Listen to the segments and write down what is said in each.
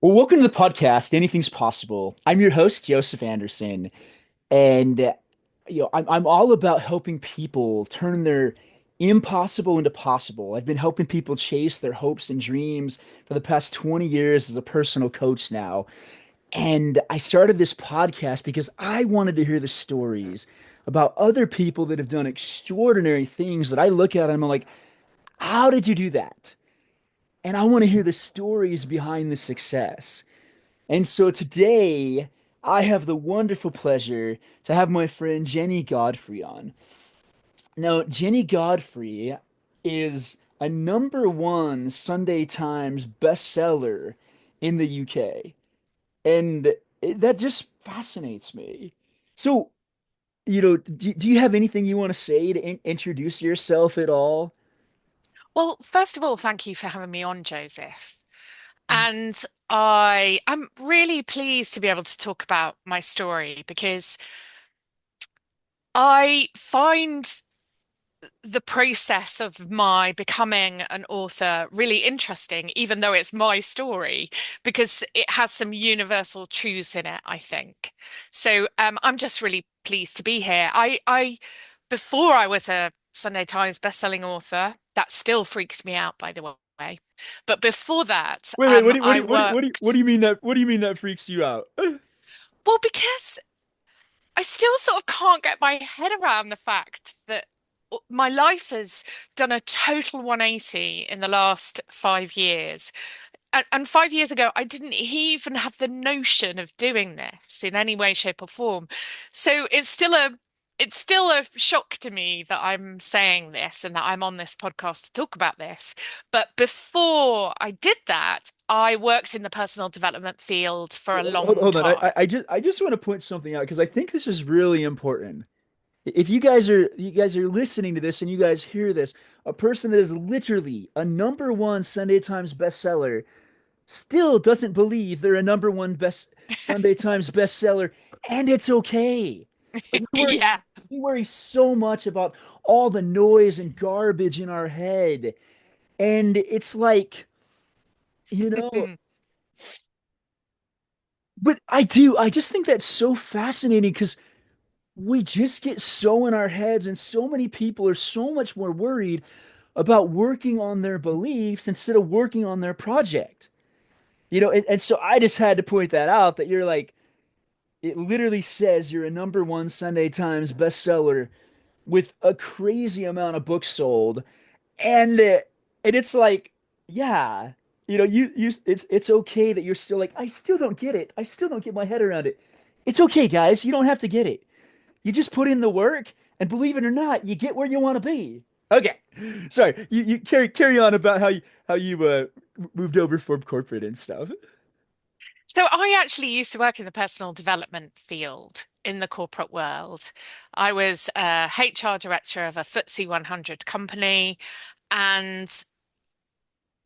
Well, welcome to the podcast. Anything's possible. I'm your host, Joseph Anderson, and I'm all about helping people turn their impossible into possible. I've been helping people chase their hopes and dreams for the past 20 years as a personal coach now. And I started this podcast because I wanted to hear the stories about other people that have done extraordinary things that I look at and I'm like, how did you do that? And I want to hear the stories behind the success. And so today, I have the wonderful pleasure to have my friend Jennie Godfrey on. Now, Jennie Godfrey is a number one Sunday Times bestseller in the UK. And that just fascinates me. So, do you have anything you want to say to introduce yourself at all? Well, first of all, thank you for having me on, Joseph. And I'm really pleased to be able to talk about my story because I find the process of my becoming an author really interesting, even though it's my story, because it has some universal truths in it, I think. So I'm just really pleased to be here. Before I was a Sunday Times bestselling author, that still freaks me out, by the way. But before that, Wait. I worked, What do you mean that? What do you mean that freaks you out? well, because I still sort of can't get my head around the fact that my life has done a total 180 in the last 5 years. And 5 years ago, I didn't even have the notion of doing this in any way, shape, or form. So it's still a shock to me that I'm saying this and that I'm on this podcast to talk about this. But before I did that, I worked in the personal development field for a long Hold on. time. I just want to point something out because I think this is really important. If you guys are listening to this and you guys hear this, a person that is literally a number one Sunday Times bestseller still doesn't believe they're a number one best Sunday Times bestseller, and it's okay. Like Yeah. we worry so much about all the noise and garbage in our head, and it's like, you know, but I just think that's so fascinating because we just get so in our heads, and so many people are so much more worried about working on their beliefs instead of working on their project. And so I just had to point that out that you're like, it literally says you're a number one Sunday Times bestseller with a crazy amount of books sold. And it's like, yeah, it's okay that you're still like, I still don't get it. I still don't get my head around it. It's okay, guys. You don't have to get it. You just put in the work, and believe it or not, you get where you want to be. Okay, sorry. You carry on about how you moved over from corporate and stuff. So I actually used to work in the personal development field in the corporate world. I was a HR director of a FTSE 100 company, and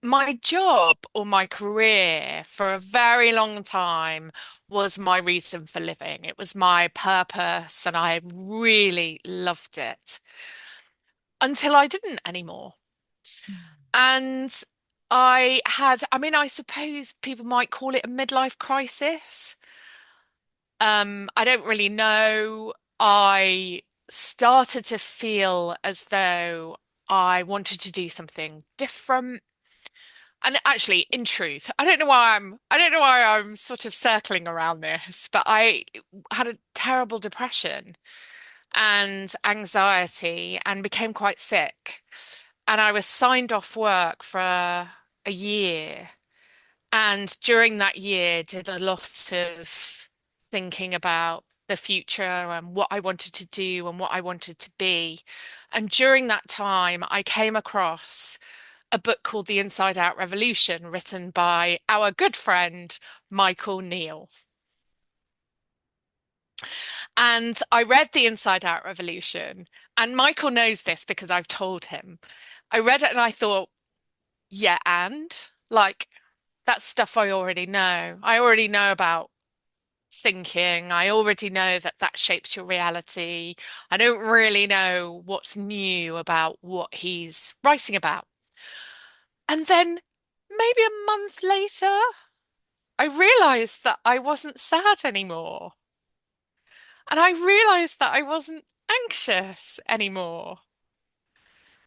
my job or my career for a very long time was my reason for living. It was my purpose, and I really loved it until I didn't anymore. And I mean, I suppose people might call it a midlife crisis. I don't really know. I started to feel as though I wanted to do something different. And actually, in truth, I don't know why I'm sort of circling around this, but I had a terrible depression and anxiety and became quite sick. And I was signed off work for a year. And during that year, did a lot of thinking about the future and what I wanted to do and what I wanted to be. And during that time, I came across a book called The Inside Out Revolution, written by our good friend, Michael Neal. And I read The Inside Out Revolution, and Michael knows this because I've told him. I read it and I thought, yeah, and like that's stuff I already know. I already know about thinking. I already know that that shapes your reality. I don't really know what's new about what he's writing about. And then maybe a month later, I realized that I wasn't sad anymore. And I realized that I wasn't anxious anymore.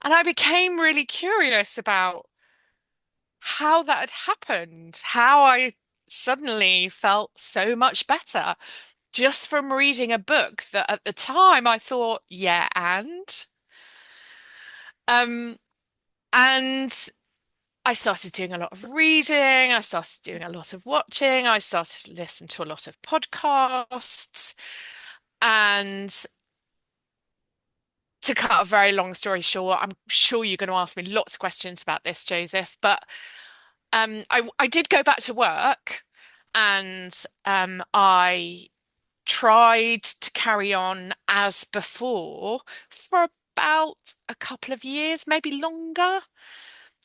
And I became really curious about how that had happened, how I suddenly felt so much better just from reading a book that at the time I thought, yeah, um, and I started doing a lot of reading, I started doing a lot of watching, I started to listen to a lot of podcasts, and to cut a very long story short, I'm sure you're going to ask me lots of questions about this, Joseph, but I did go back to work and I tried to carry on as before for about a couple of years, maybe longer,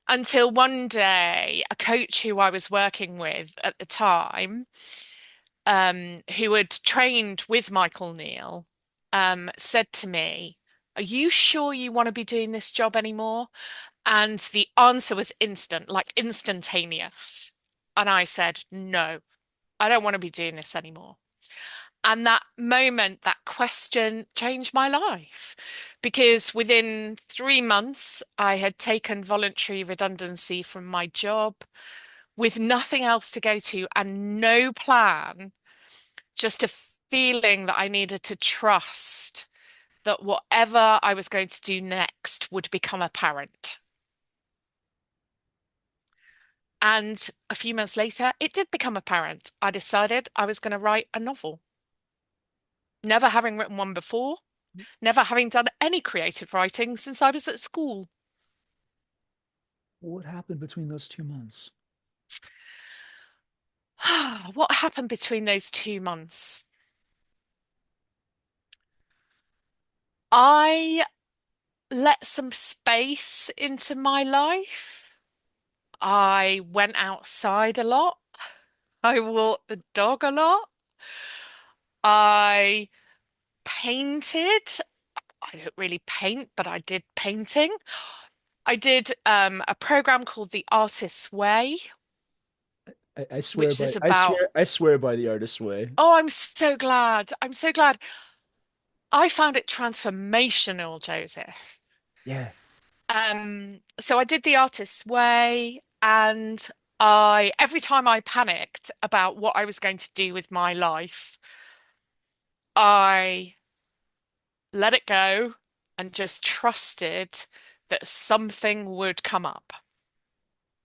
until one day a coach who I was working with at the time, who had trained with Michael Neal, said to me, "Are you sure you want to be doing this job anymore?" And the answer was instant, like instantaneous. And I said, "No, I don't want to be doing this anymore." And that moment, that question changed my life because within 3 months, I had taken voluntary redundancy from my job with nothing else to go to and no plan, just a feeling that I needed to trust that whatever I was going to do next would become apparent. And a few months later, it did become apparent. I decided I was going to write a novel, never having written one before, never having done any creative writing since I was at school. What happened between those 2 months? What happened between those 2 months? I let some space into my life. I went outside a lot. I walked the dog a lot. I painted. I don't really paint, but I did painting. I did a program called The Artist's Way, I swear which by is about, I swear by the artist's way. oh, I'm so glad. I'm so glad. I found it transformational, Joseph. Yeah. So I did The Artist's Way, and every time I panicked about what I was going to do with my life, I let it go and just trusted that something would come up.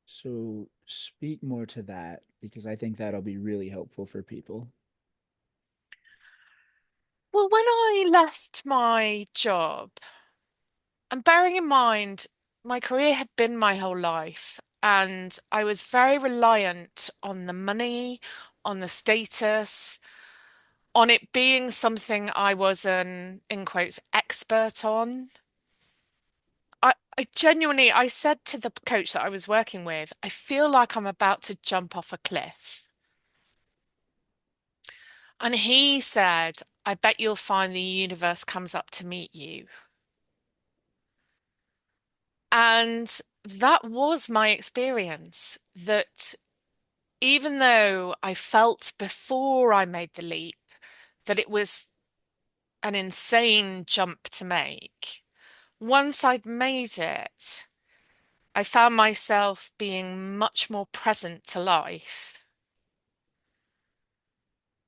So speak more to that because I think that'll be really helpful for people. Well, when I left my job, and bearing in mind my career had been my whole life, and I was very reliant on the money, on the status, on it being something I was an, in quotes, expert on. I genuinely, I said to the coach that I was working with, I feel like I'm about to jump off a cliff. And he said, I bet you'll find the universe comes up to meet you. And that was my experience, that even though I felt before I made the leap that it was an insane jump to make, once I'd made it, I found myself being much more present to life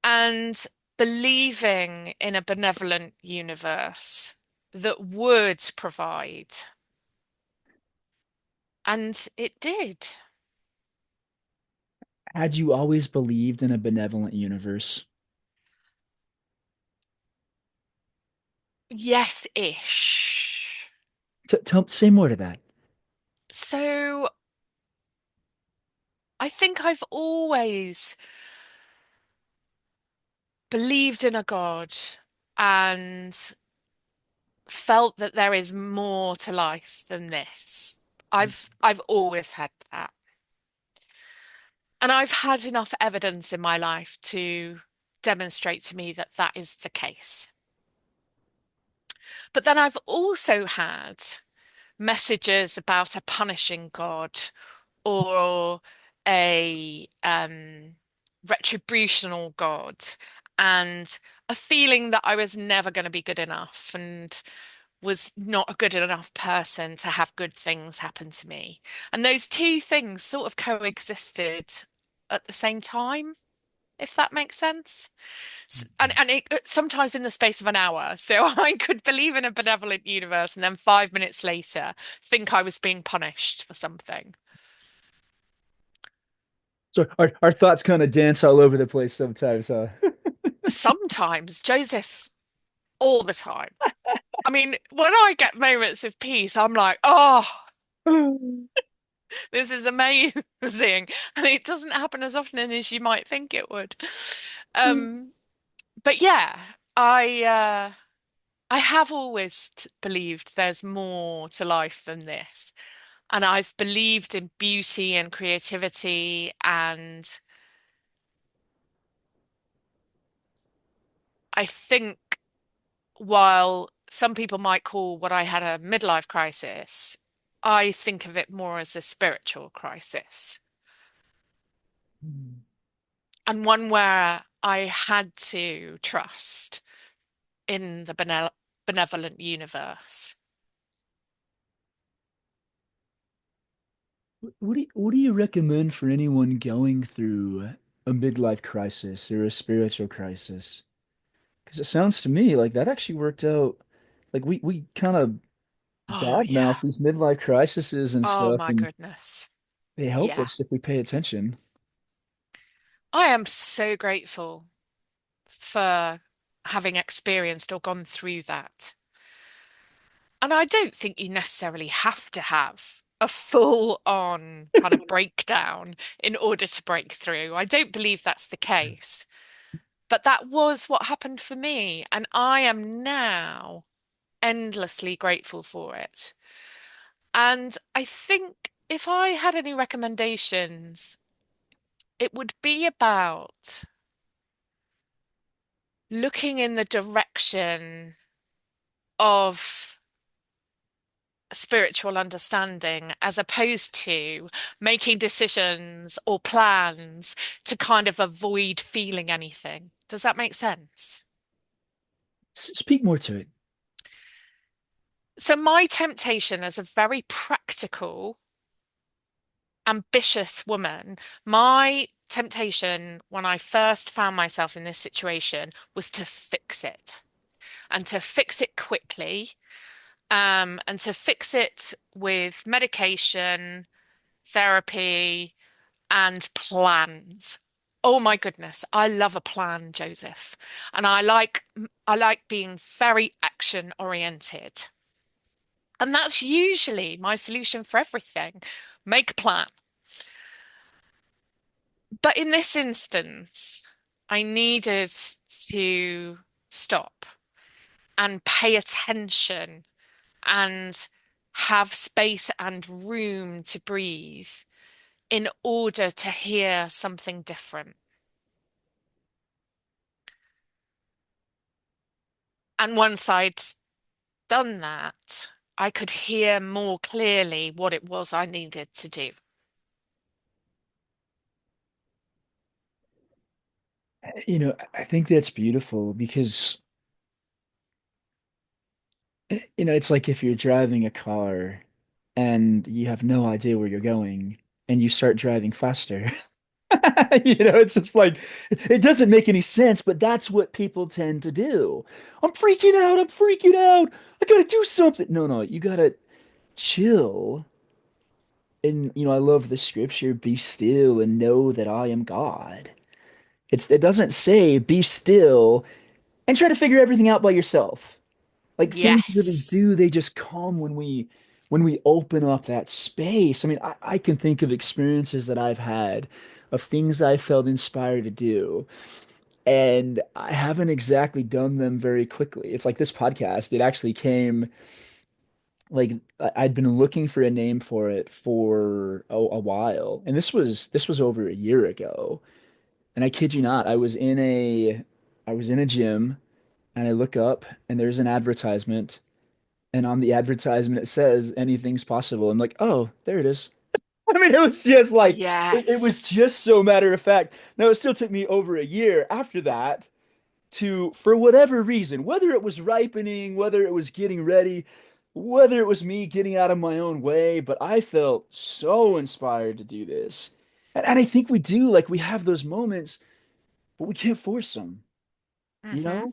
and believing in a benevolent universe that would provide. And it did. Had you always believed in a benevolent universe? Yes-ish. Say more to that. So I think I've always believed in a God and felt that there is more to life than this. I've always had that. And I've had enough evidence in my life to demonstrate to me that that is the case. But then I've also had messages about a punishing God or a retributional God and a feeling that I was never going to be good enough and was not a good enough person to have good things happen to me. And those two things sort of coexisted at the same time, if that makes sense. And sometimes in the space of an hour. So I could believe in a benevolent universe and then 5 minutes later think I was being punished for something. So our thoughts kind of dance all over the place sometimes, huh? Sometimes, Joseph, all the time. I mean, when I get moments of peace, I'm like, oh, this is amazing. And it doesn't happen as often as you might think it would. Um, but yeah, I have always believed there's more to life than this. And I've believed in beauty and creativity. And I think while some people might call what I had a midlife crisis, I think of it more as a spiritual crisis and one where I had to trust in the benevolent universe. What do you recommend for anyone going through a midlife crisis or a spiritual crisis? Because it sounds to me like that actually worked out. Like we kind of Oh, badmouth yeah. these midlife crises and Oh, stuff, my and goodness. they help Yeah. us if we pay attention. I am so grateful for having experienced or gone through that. And I don't think you necessarily have to have a full-on kind of breakdown in order to break through. I don't believe that's the case. But that was what happened for me. And I am now endlessly grateful for it. And I think if I had any recommendations, it would be about looking in the direction of spiritual understanding as opposed to making decisions or plans to kind of avoid feeling anything. Does that make sense? Speak more to it. So, my temptation as a very practical, ambitious woman, my temptation when I first found myself in this situation was to fix it and to fix it quickly, and to fix it with medication, therapy, and plans. Oh my goodness, I love a plan, Joseph. And I like being very action oriented. And that's usually my solution for everything. Make a plan. But in this instance, I needed to stop and pay attention and have space and room to breathe in order to hear something different. And once I'd done that, I could hear more clearly what it was I needed to do. I think that's beautiful because it's like if you're driving a car and you have no idea where you're going and you start driving faster. It's just like it doesn't make any sense, but that's what people tend to do. I'm freaking out. I'm freaking out. I gotta do something. No, no, you gotta chill. And I love the scripture, be still and know that I am God. It doesn't say be still and try to figure everything out by yourself. Like things really Yes. do, they just come when we open up that space. I mean, I can think of experiences that I've had of things I felt inspired to do, and I haven't exactly done them very quickly. It's like this podcast, it actually came like I'd been looking for a name for it for a while, and this was over a year ago. And I kid you not, I was in a gym and I look up and there's an advertisement. And on the advertisement, it says anything's possible. I'm like, oh, there it is. I mean, it was just like it was Yes. just so matter of fact. Now it still took me over a year after that to, for whatever reason, whether it was ripening, whether it was getting ready, whether it was me getting out of my own way, but I felt so inspired to do this. And I think we do, like we have those moments, but we can't force them, you Hmm. know?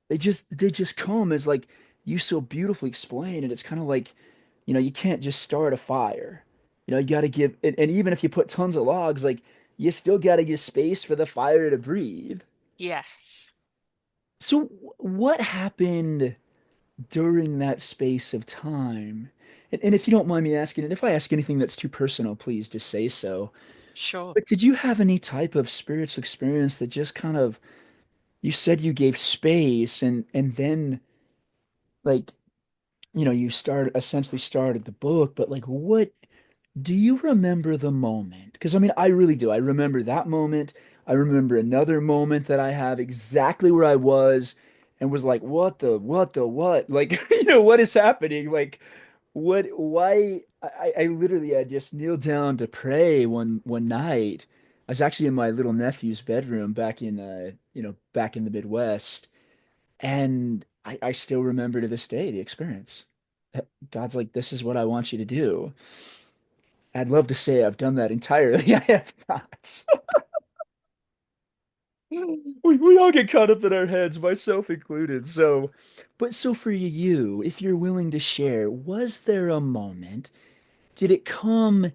They just come as like you so beautifully explained, and it's kind of like, you can't just start a fire. You got to give, and even if you put tons of logs, like you still got to give space for the fire to breathe. Yes. So what happened during that space of time? And if you don't mind me asking, and if I ask anything that's too personal, please just say so. Sure. But did you have any type of spiritual experience that just kind of, you said you gave space and then like, you start essentially started the book, but like what do you remember the moment? Because I mean, I really do. I remember that moment. I remember another moment that I have exactly where I was and was like, what? Like, what is happening? Like, why? I literally, I just kneeled down to pray one night. I was actually in my little nephew's bedroom back in the Midwest. And I still remember to this day the experience. God's like, this is what I want you to do. I'd love to say I've done that entirely. I have not. We all get caught up in our heads, myself included. So for you, if you're willing to share, was there a moment? Did it come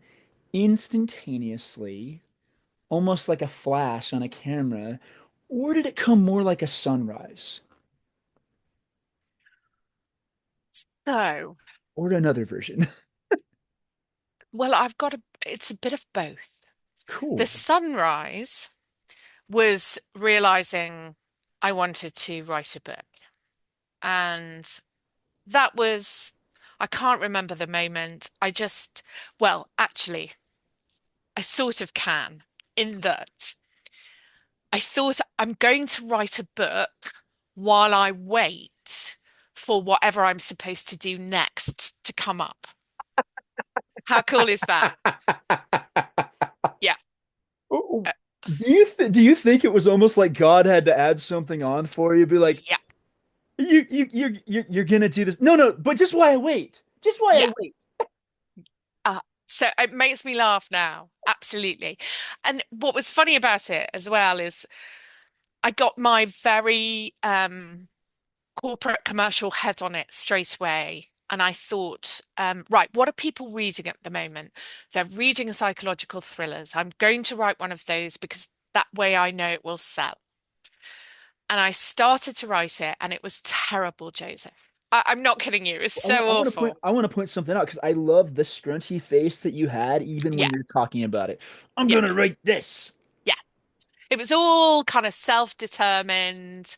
instantaneously, almost like a flash on a camera, or did it come more like a sunrise So, or another version? well, it's a bit of both. The Cool. sunrise was realizing I wanted to write a book. And that was, I can't remember the moment. Well, actually, I sort of can, in that I thought I'm going to write a book while I wait for whatever I'm supposed to do next to come up. How cool is that? Yeah. Oh, Uh, do you think it was almost like God had to add something on for you? Be like, yeah. you're gonna do this. No, no, but just why I wait. Just why I Yeah. wait. Uh, so it makes me laugh now. Absolutely. And what was funny about it as well is I got my very corporate commercial head on it straight away. And I thought, right, what are people reading at the moment? They're reading psychological thrillers. I'm going to write one of those because that way I know it will sell. And I started to write it, and it was terrible, Joseph. I'm not kidding you. It was I want, so I want to point awful. I want to point something out because I love the scrunchy face that you had even when Yeah, you're talking about it. I'm yeah, gonna write this. yeah. It was all kind of self-determined,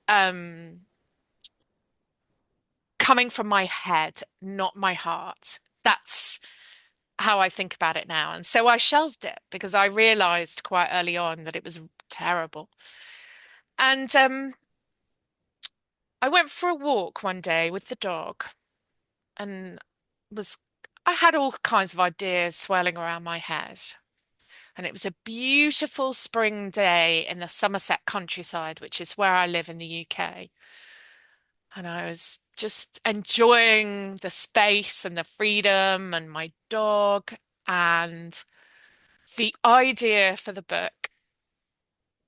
um, coming from my head, not my heart. That's how I think about it now. And so I shelved it because I realized quite early on that it was terrible. And I went for a walk one day with the dog and was I had all kinds of ideas swirling around my head. And it was a beautiful spring day in the Somerset countryside, which is where I live in the UK. And I was just enjoying the space and the freedom and my dog. And the idea for the book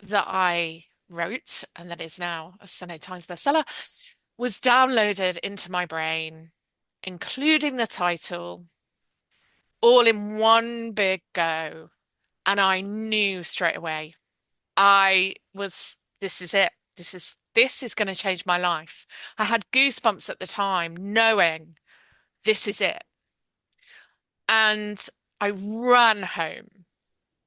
that I wrote, and that is now a Sunday Times bestseller, was downloaded into my brain, including the title, all in one big go. And I knew straight away. This is it. This is going to change my life. I had goosebumps at the time, knowing this is it. And I ran home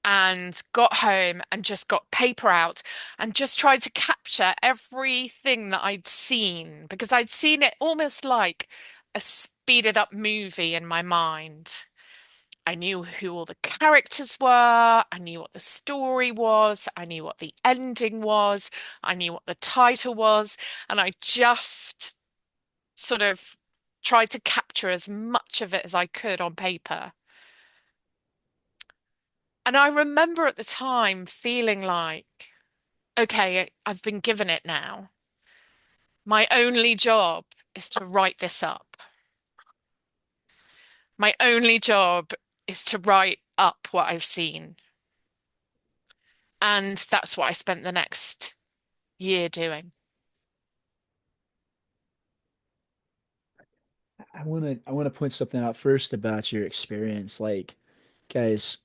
and got home and just got paper out and just tried to capture everything that I'd seen because I'd seen it almost like a speeded up movie in my mind. I knew who all the characters were. I knew what the story was. I knew what the ending was. I knew what the title was. And I just sort of tried to capture as much of it as I could on paper. And I remember at the time feeling like, okay, I've been given it now. My only job is to write this up. My only job is to write up what I've seen. And that's what I spent the next year doing. I want to point something out first about your experience. Like, guys,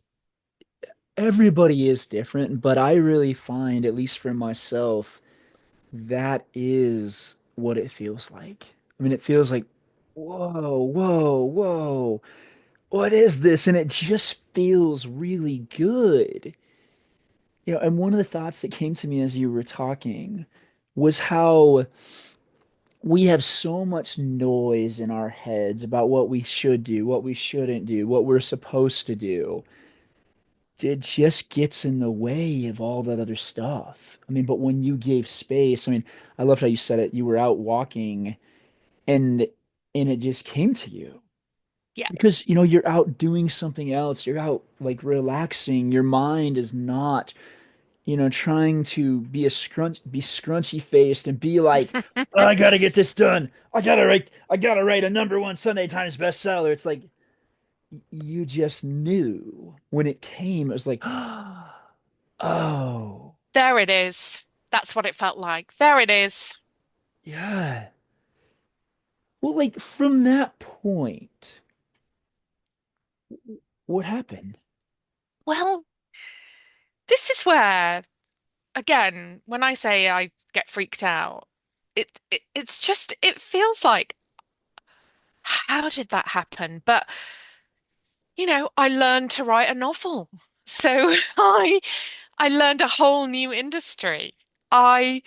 everybody is different, but I really find, at least for myself, that is what it feels like. I mean, it feels like, whoa, whoa, whoa, what is this? And it just feels really good. And one of the thoughts that came to me as you were talking was how we have so much noise in our heads about what we should do, what we shouldn't do, what we're supposed to do. It just gets in the way of all that other stuff. I mean, but when you gave space, I mean, I loved how you said it. You were out walking and it just came to you Yeah. because you're out doing something else. You're out like relaxing. Your mind is not trying to be scrunchy faced and be like, "Oh, I gotta get this done. I gotta write a #1 Sunday Times bestseller." It's like you just knew when it came. It was like, oh, There it is. That's what it felt like. There it is. yeah. Well, like from that point, what happened? Well, this is where, again, when I say I get freaked out, it's just, it feels like, how did that happen? But, I learned to write a novel. So I learned a whole new industry. I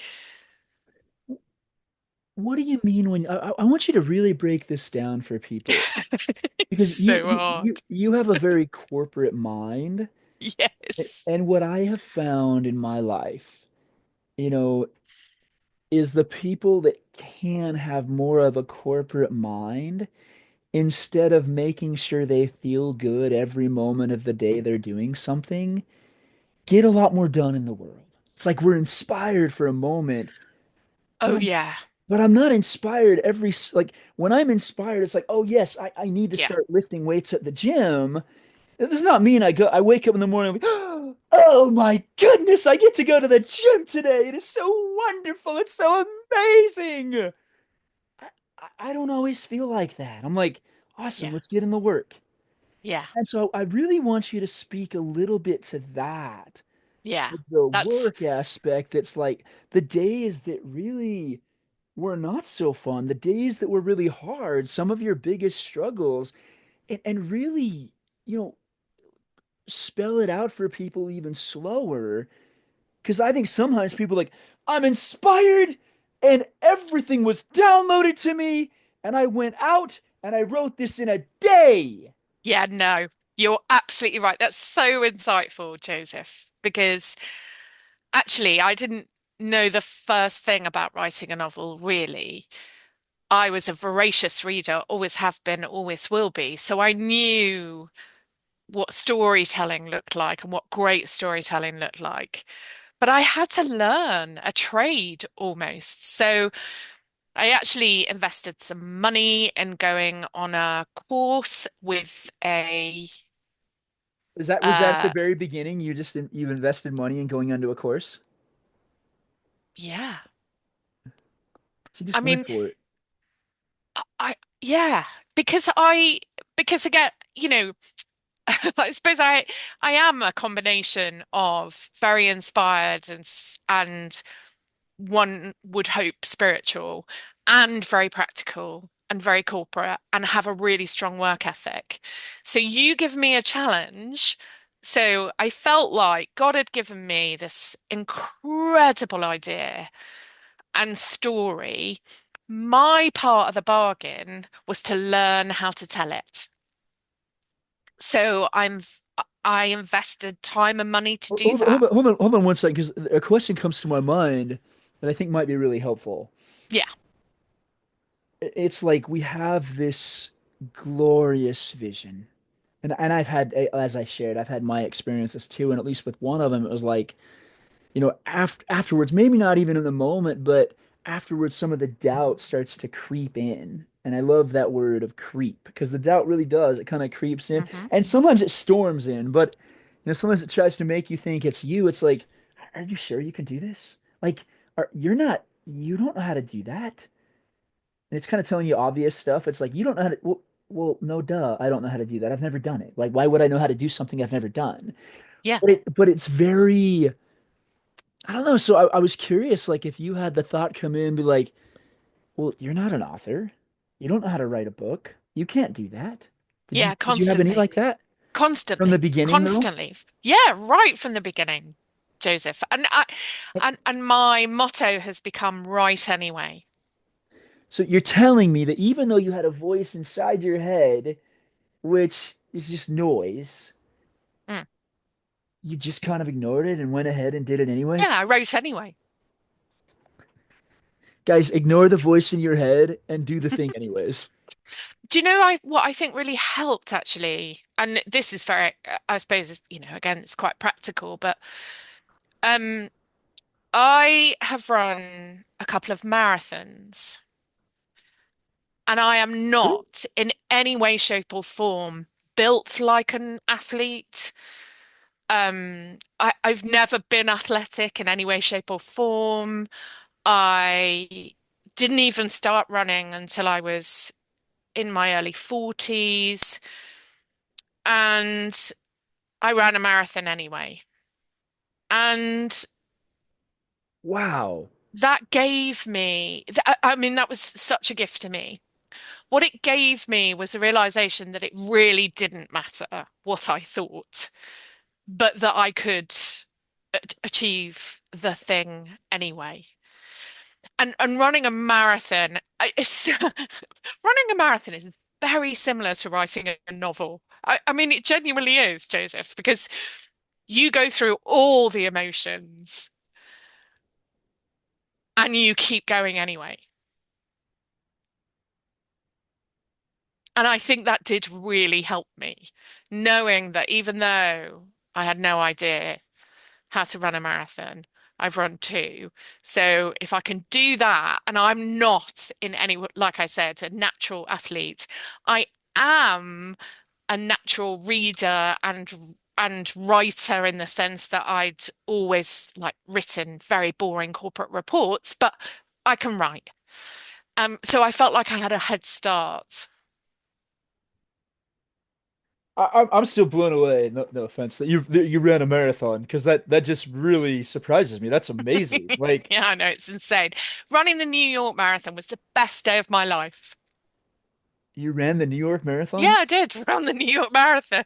What do you mean when I want you to really break this down for people It's because you so you you hard. you have a very corporate mind. Yes. And what I have found in my life, you know, is the people that can have more of a corporate mind instead of making sure they feel good every moment of the day they're doing something, get a lot more done in the world. It's like we're inspired for a moment, but Oh I'm yeah. but I'm not inspired like when I'm inspired, it's like, oh yes, I need to Yeah. start lifting weights at the gym. It does not mean I wake up in the morning, oh my goodness, I get to go to the gym today. It is so wonderful. It's so amazing. I don't always feel like that. I'm like, awesome, Yeah. let's get in the work. Yeah. And so I really want you to speak a little bit to that, Yeah. to the That's work aspect that's like the days that really were not so fun, the days that were really hard, some of your biggest struggles, and really, you know, spell it out for people even slower. Because I think sometimes people are like, I'm inspired and everything was downloaded to me, and I went out and I wrote this in a day. Yeah, no, you're absolutely right. That's so insightful, Joseph, because actually, I didn't know the first thing about writing a novel, really. I was a voracious reader, always have been, always will be. So I knew what storytelling looked like and what great storytelling looked like. But I had to learn a trade almost. So I actually invested some money in going on a course with a Was that at the uh very beginning? You invested money in going onto a course? yeah. So you I just went mean, for it. yeah, because because again, I suppose I am a combination of very inspired and one would hope spiritual and very practical and very corporate and have a really strong work ethic. So you give me a challenge. So I felt like God had given me this incredible idea and story. My part of the bargain was to learn how to tell it. So I invested time and money to do Hold on, hold that. on, hold on, hold on 1 second, because a question comes to my mind that I think might be really helpful. Yeah. It's like we have this glorious vision, And I've had, as I shared, I've had my experiences too, and at least with one of them, it was like, afterwards, maybe not even in the moment, but afterwards, some of the doubt starts to creep in. And I love that word of creep because the doubt really does. It kind of creeps in. Hmm. And sometimes it storms in, but sometimes it tries to make you think it's you. It's like, are you sure you can do this? Like, you don't know how to do that. And it's kind of telling you obvious stuff. It's like, you don't know how to, well, no, duh. I don't know how to do that. I've never done it. Like, why would I know how to do something I've never done? Yeah. But it's very, I don't know. So I was curious, like if you had the thought come in, be like, well, you're not an author. You don't know how to write a book. You can't do that. Yeah, Did you have any constantly. like that from the Constantly. beginning though? Constantly. Yeah, right from the beginning, Joseph. And my motto has become right anyway. So you're telling me that even though you had a voice inside your head, which is just noise, Mm. you just kind of ignored it and went ahead and did it Yeah, anyways? I wrote anyway. Guys, ignore the voice in your head and do the thing anyways. Do you know what I think really helped actually? And this is very, I suppose, again, it's quite practical, but um, I have run a couple of marathons, and I am Really? not in any way, shape, or form built like an athlete. I've never been athletic in any way, shape, or form. I didn't even start running until I was in my early 40s, and I ran a marathon anyway. And Wow. that gave me, I mean, that was such a gift to me. What it gave me was a realization that it really didn't matter what I thought, but that I could achieve the thing anyway. And running a marathon, running a marathon is very similar to writing a novel. I mean, it genuinely is, Joseph, because you go through all the emotions and you keep going anyway. And I think that did really help me, knowing that even though I had no idea how to run a marathon, I've run two. So if I can do that, and I'm not in any, like I said, a natural athlete, I am a natural reader and writer in the sense that I'd always like written very boring corporate reports, but I can write. So I felt like I had a head start. I'm still blown away. No, no offense that you ran a marathon because that just really surprises me. That's amazing. Like Yeah, I know, it's insane. Running the New York Marathon was the best day of my life. you ran the New York Yeah, Marathon? I did run the New York Marathon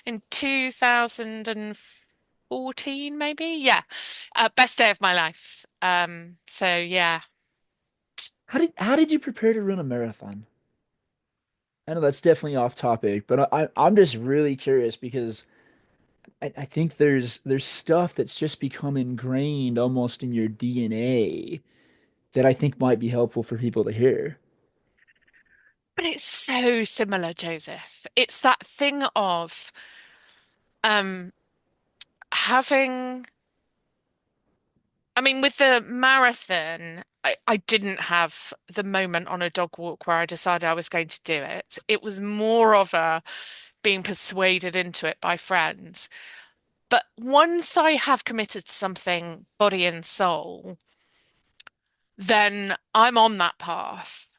in 2014, maybe. Yeah, best day of my life. So yeah. How did you prepare to run a marathon? I know that's definitely off topic, but I'm just really curious because I think there's stuff that's just become ingrained almost in your DNA that I think might be helpful for people to hear. But it's so similar, Joseph. It's that thing of um having, I mean, with the marathon, I didn't have the moment on a dog walk where I decided I was going to do it. It was more of a being persuaded into it by friends. But once I have committed to something, body and soul, then I'm on that path.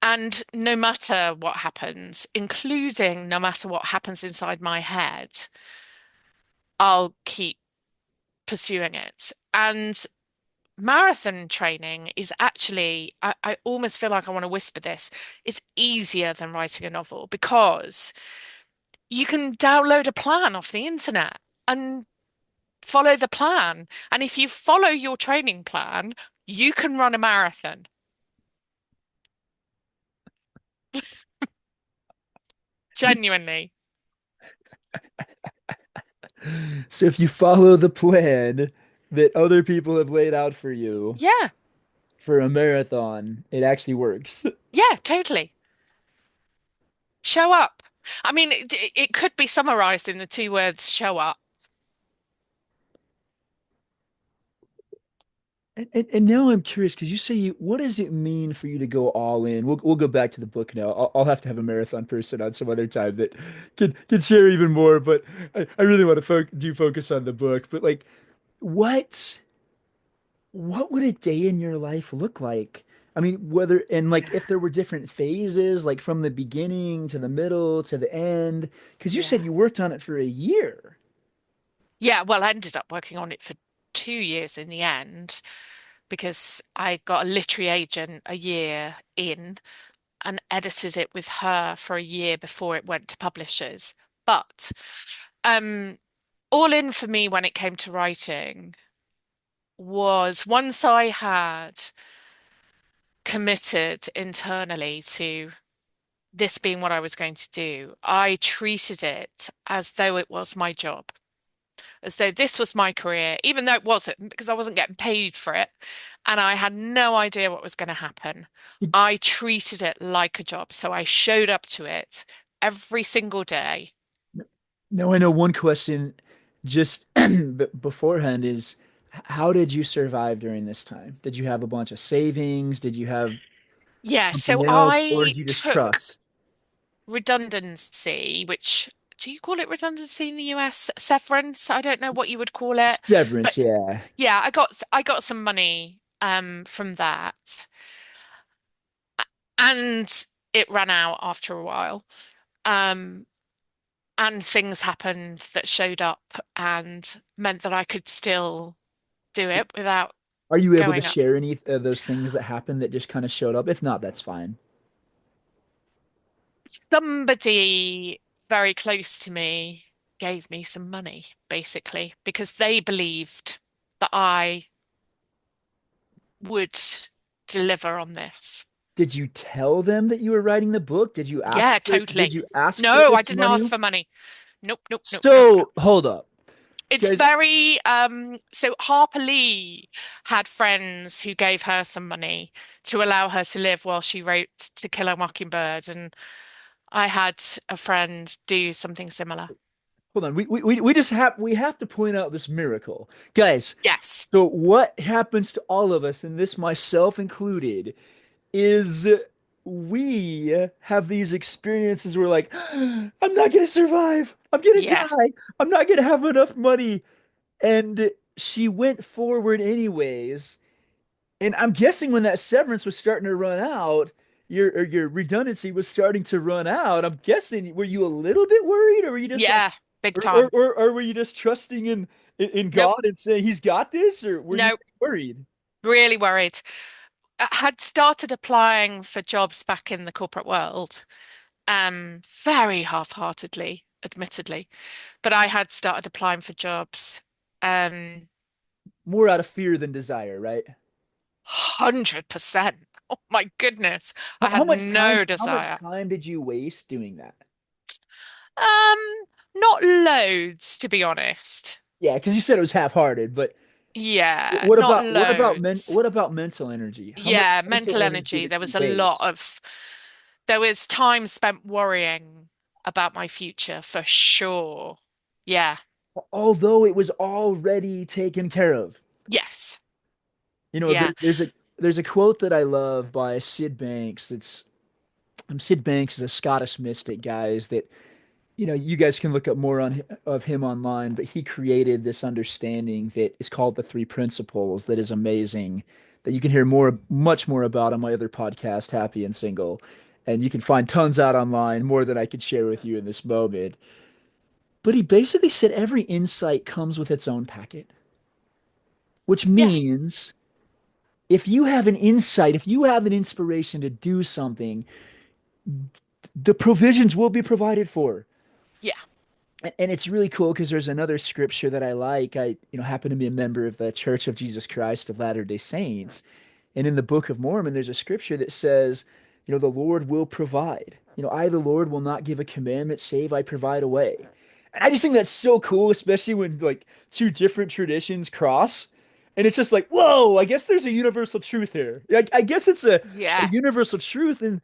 And no matter what happens, including no matter what happens inside my head, I'll keep pursuing it. And marathon training is actually, I almost feel like I want to whisper this, it's easier than writing a novel because you can download a plan off the internet and follow the plan. And if you follow your training plan, you can run a marathon. Genuinely. So if you follow the plan that other people have laid out for you Yeah. for a marathon, it actually works. Yeah, totally. Show up. I mean, it could be summarized in the two words show up. And now I'm curious because you say what does it mean for you to go all in? We'll go back to the book now. I'll have to have a marathon person on some other time that can share even more. But I really want to focus on the book. But like, what what would a day in your life look like? I mean, whether and like if there were different phases, like from the beginning to the middle to the end, because you Yeah. said you worked on it for a year. Yeah, well, I ended up working on it for 2 years in the end because I got a literary agent a year in and edited it with her for a year before it went to publishers. But um, all in for me when it came to writing was once I had committed internally to this being what I was going to do, I treated it as though it was my job, as though this was my career, even though it wasn't, because I wasn't getting paid for it and I had no idea what was going to happen. I treated it like a job. So I showed up to it every single day. No, I know one question just beforehand is how did you survive during this time? Did you have a bunch of savings? Did you have Yeah, so something else, or I did you just took trust? redundancy, which do you call it redundancy in the US? Severance? I don't know what you would call it, but Severance, yeah. yeah, I got some money from that, and it ran out after a while. Um, and things happened that showed up and meant that I could still do it without Are you able to going up. share any of those things that happened that just kind of showed up? If not, that's fine. Somebody very close to me gave me some money, basically, because they believed that I would deliver on this. Did you tell them that you were writing the book? Yeah, Did totally. you ask for No, this I didn't money? ask for money. Nope, nope, nope, nope, nope. So, hold up. It's Guys, very so Harper Lee had friends who gave her some money to allow her to live while she wrote To Kill a Mockingbird, and I had a friend do something similar. hold on. We just we have to point out this miracle. Guys, Yes. so what happens to all of us, and this myself included, is we have these experiences where like, I'm not gonna survive. I'm gonna Yeah. die. I'm not gonna have enough money. And she went forward anyways. And I'm guessing when that severance was starting to run out, your redundancy was starting to run out. I'm guessing, were you a little bit worried, or were you just like, Yeah. Big time. or were you just trusting in Nope. God and saying He's got this, or were you Nope. worried? Really worried. I had started applying for jobs back in the corporate world, very half-heartedly, admittedly, but I had started applying for jobs, More out of fear than desire, right? 100%. Oh my goodness. I had no How much desire. time did you waste doing that? Um, Not loads, to be honest. Yeah, because you said it was half-hearted, but Yeah, not loads. what about mental energy? How much Yeah, mental mental energy energy. did There you was a lot waste? of, there was time spent worrying about my future for sure. Yeah. Although it was already taken care of. Yes. You know, Yeah. there's a quote that I love by Sid Banks. Sid Banks is a Scottish mystic, guys, that you guys can look up more of him online, but he created this understanding that is called the three principles that is amazing, that you can hear much more about on my other podcast, Happy and Single. And you can find tons out online, more than I could share with you in this moment. But he basically said every insight comes with its own packet, which Yeah. means if you have an insight, if you have an inspiration to do something, the provisions will be provided for. Yeah. And it's really cool because there's another scripture that I like. I happen to be a member of the Church of Jesus Christ of Latter-day Saints. And in the Book of Mormon, there's a scripture that says, the Lord will provide. I, the Lord, will not give a commandment save I provide a way. And I just think that's so cool, especially when like two different traditions cross. And it's just like, whoa, I guess there's a universal truth here. I guess it's a Yeah. universal truth. And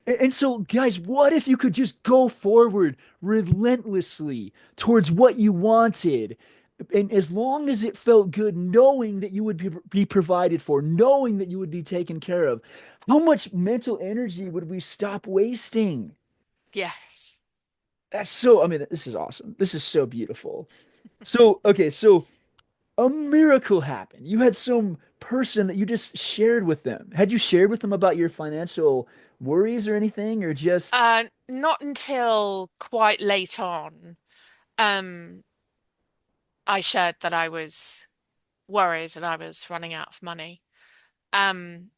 And so, guys, what if you could just go forward relentlessly towards what you wanted? And as long as it felt good, knowing that you would be provided for, knowing that you would be taken care of, how much mental energy would we stop wasting? Yes. That's so, I mean, this is awesome. This is so beautiful. So, okay, so a miracle happened. You had some person that you just shared with them. Had you shared with them about your financial worries or anything, or just, Not until quite late on, um, I shared that I was worried and I was running out of money. Um,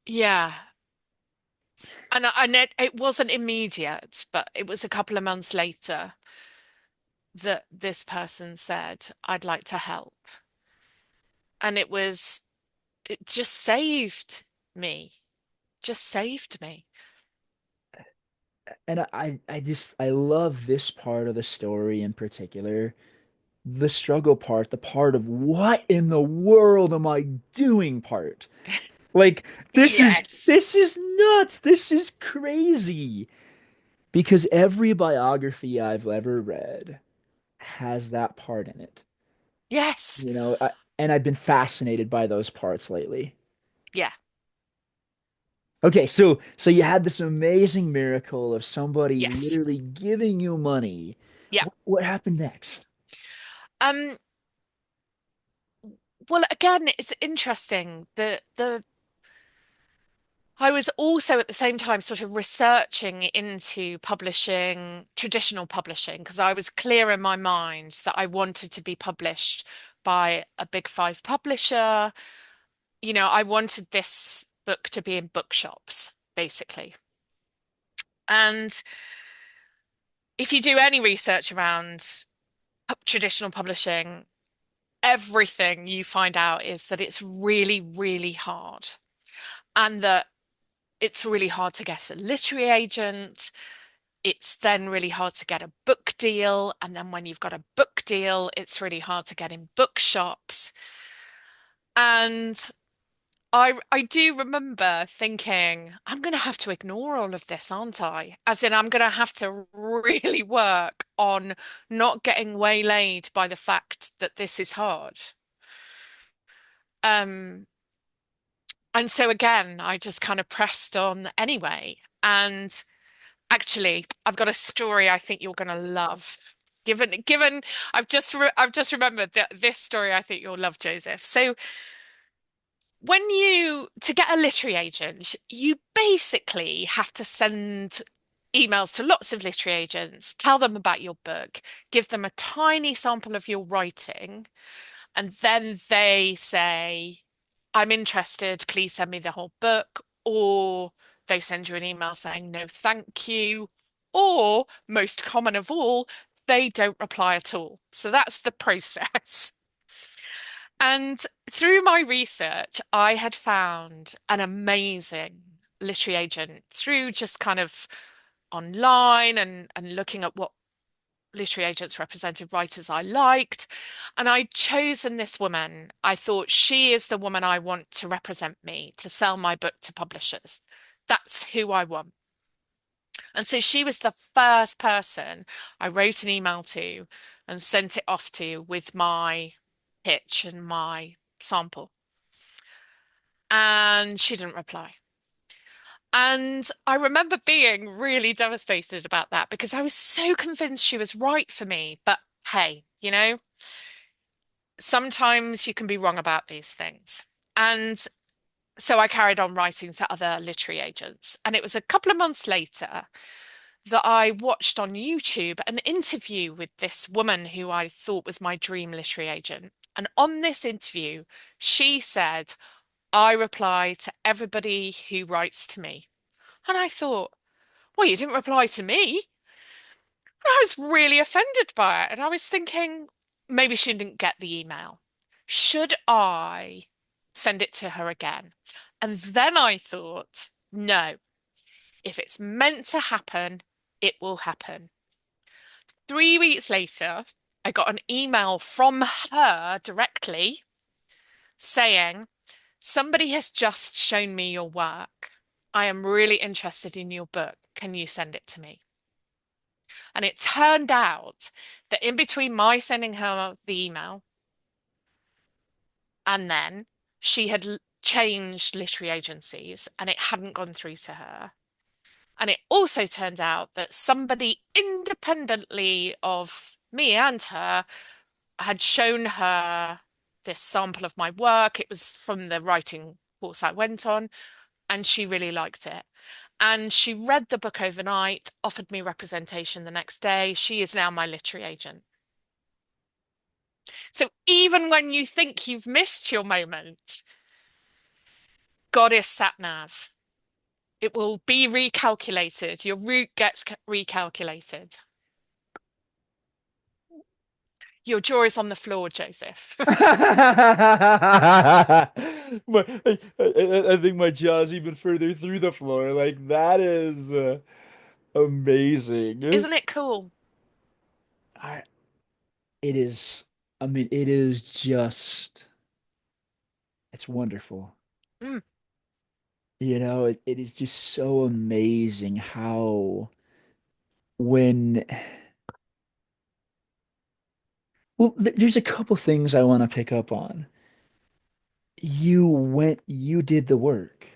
yeah. And it wasn't immediate, but it was a couple of months later that this person said, I'd like to help. And it just saved me, just saved me. and I love this part of the story in particular, the struggle part, the part of what in the world am I doing part. Like, Yes. this is nuts. This is crazy. Because every biography I've ever read has that part in it. Yes. And I've been fascinated by those parts lately. Yeah. Okay, so you had this amazing miracle of somebody Yes. literally giving you money. Yeah. What happened next? Um, well, again, it's interesting. The I was also at the same time sort of researching into publishing, traditional publishing, because I was clear in my mind that I wanted to be published by a big five publisher. I wanted this book to be in bookshops, basically. And if you do any research around traditional publishing, everything you find out is that it's really, really hard. And that it's really hard to get a literary agent. It's then really hard to get a book deal. And then when you've got a book deal, it's really hard to get in bookshops. And I do remember thinking, I'm going to have to ignore all of this, aren't I? As in, I'm going to have to really work on not getting waylaid by the fact that this is hard. Um, and so again, I just kind of pressed on anyway. And actually, I've got a story I think you're going to love. Given, I've just remembered that this story I think you'll love, Joseph. So to get a literary agent, you basically have to send emails to lots of literary agents, tell them about your book, give them a tiny sample of your writing, and then they say, I'm interested, please send me the whole book. Or they send you an email saying, no, thank you. Or, most common of all, they don't reply at all. So that's the process. And through my research, I had found an amazing literary agent through just kind of online and looking at what literary agents represented writers I liked. And I'd chosen this woman. I thought she is the woman I want to represent me, to sell my book to publishers. That's who I want. And so she was the first person I wrote an email to and sent it off to with my pitch and my sample. And she didn't reply. And I remember being really devastated about that because I was so convinced she was right for me. But hey, sometimes you can be wrong about these things. And so I carried on writing to other literary agents. And it was a couple of months later that I watched on YouTube an interview with this woman who I thought was my dream literary agent. And on this interview, she said, I reply to everybody who writes to me. And I thought, well, you didn't reply to me. I was really offended by it. And I was thinking, maybe she didn't get the email. Should I send it to her again? And then I thought, no, if it's meant to happen, it will happen. 3 weeks later, I got an email from her directly saying, somebody has just shown me your work. I am really interested in your book. Can you send it to me? And it turned out that in between my sending her the email and then she had changed literary agencies and it hadn't gone through to her. And it also turned out that somebody independently of me and her had shown her this sample of my work. It was from the writing course I went on, and she really liked it. And she read the book overnight, offered me representation the next day. She is now my literary agent. So even when you think you've missed your moment, God is sat nav. It will be recalculated. Your route gets recalculated. Your jaw is on the floor, Joseph. I think my jaw's even further through the floor. Like that is amazing. Isn't it cool? I, it is. I mean, it is just. It's wonderful. Mm. It is just so amazing how when. Well, there's a couple things I want to pick up on. You did the work.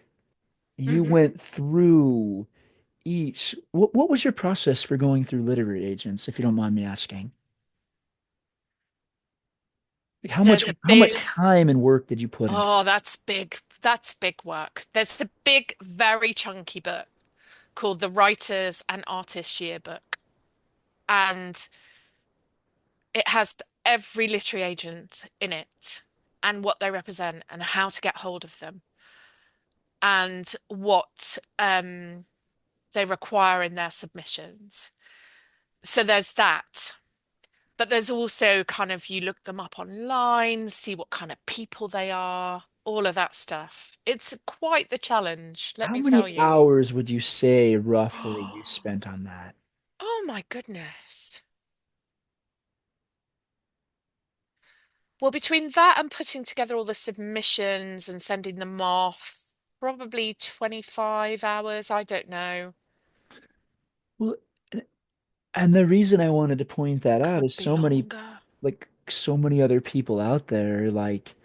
You Hmm. went through each. What was your process for going through literary agents, if you don't mind me asking? Like how much There's a how much big, time and work did you put into oh, that's big. That's big work. There's a big, very chunky book called The Writers and Artists Yearbook. And it has every literary agent in it and what they represent and how to get hold of them and what they require in their submissions. So there's that. But there's also kind of you look them up online, see what kind of people they are, all of that stuff. It's quite the challenge, let how me tell many you. hours would you say roughly you Oh, spent on that? oh my goodness. Well, between that and putting together all the submissions and sending them off, probably 25 hours, I don't know. Well, and the reason I wanted to point that out Could is be longer. so many other people out there like,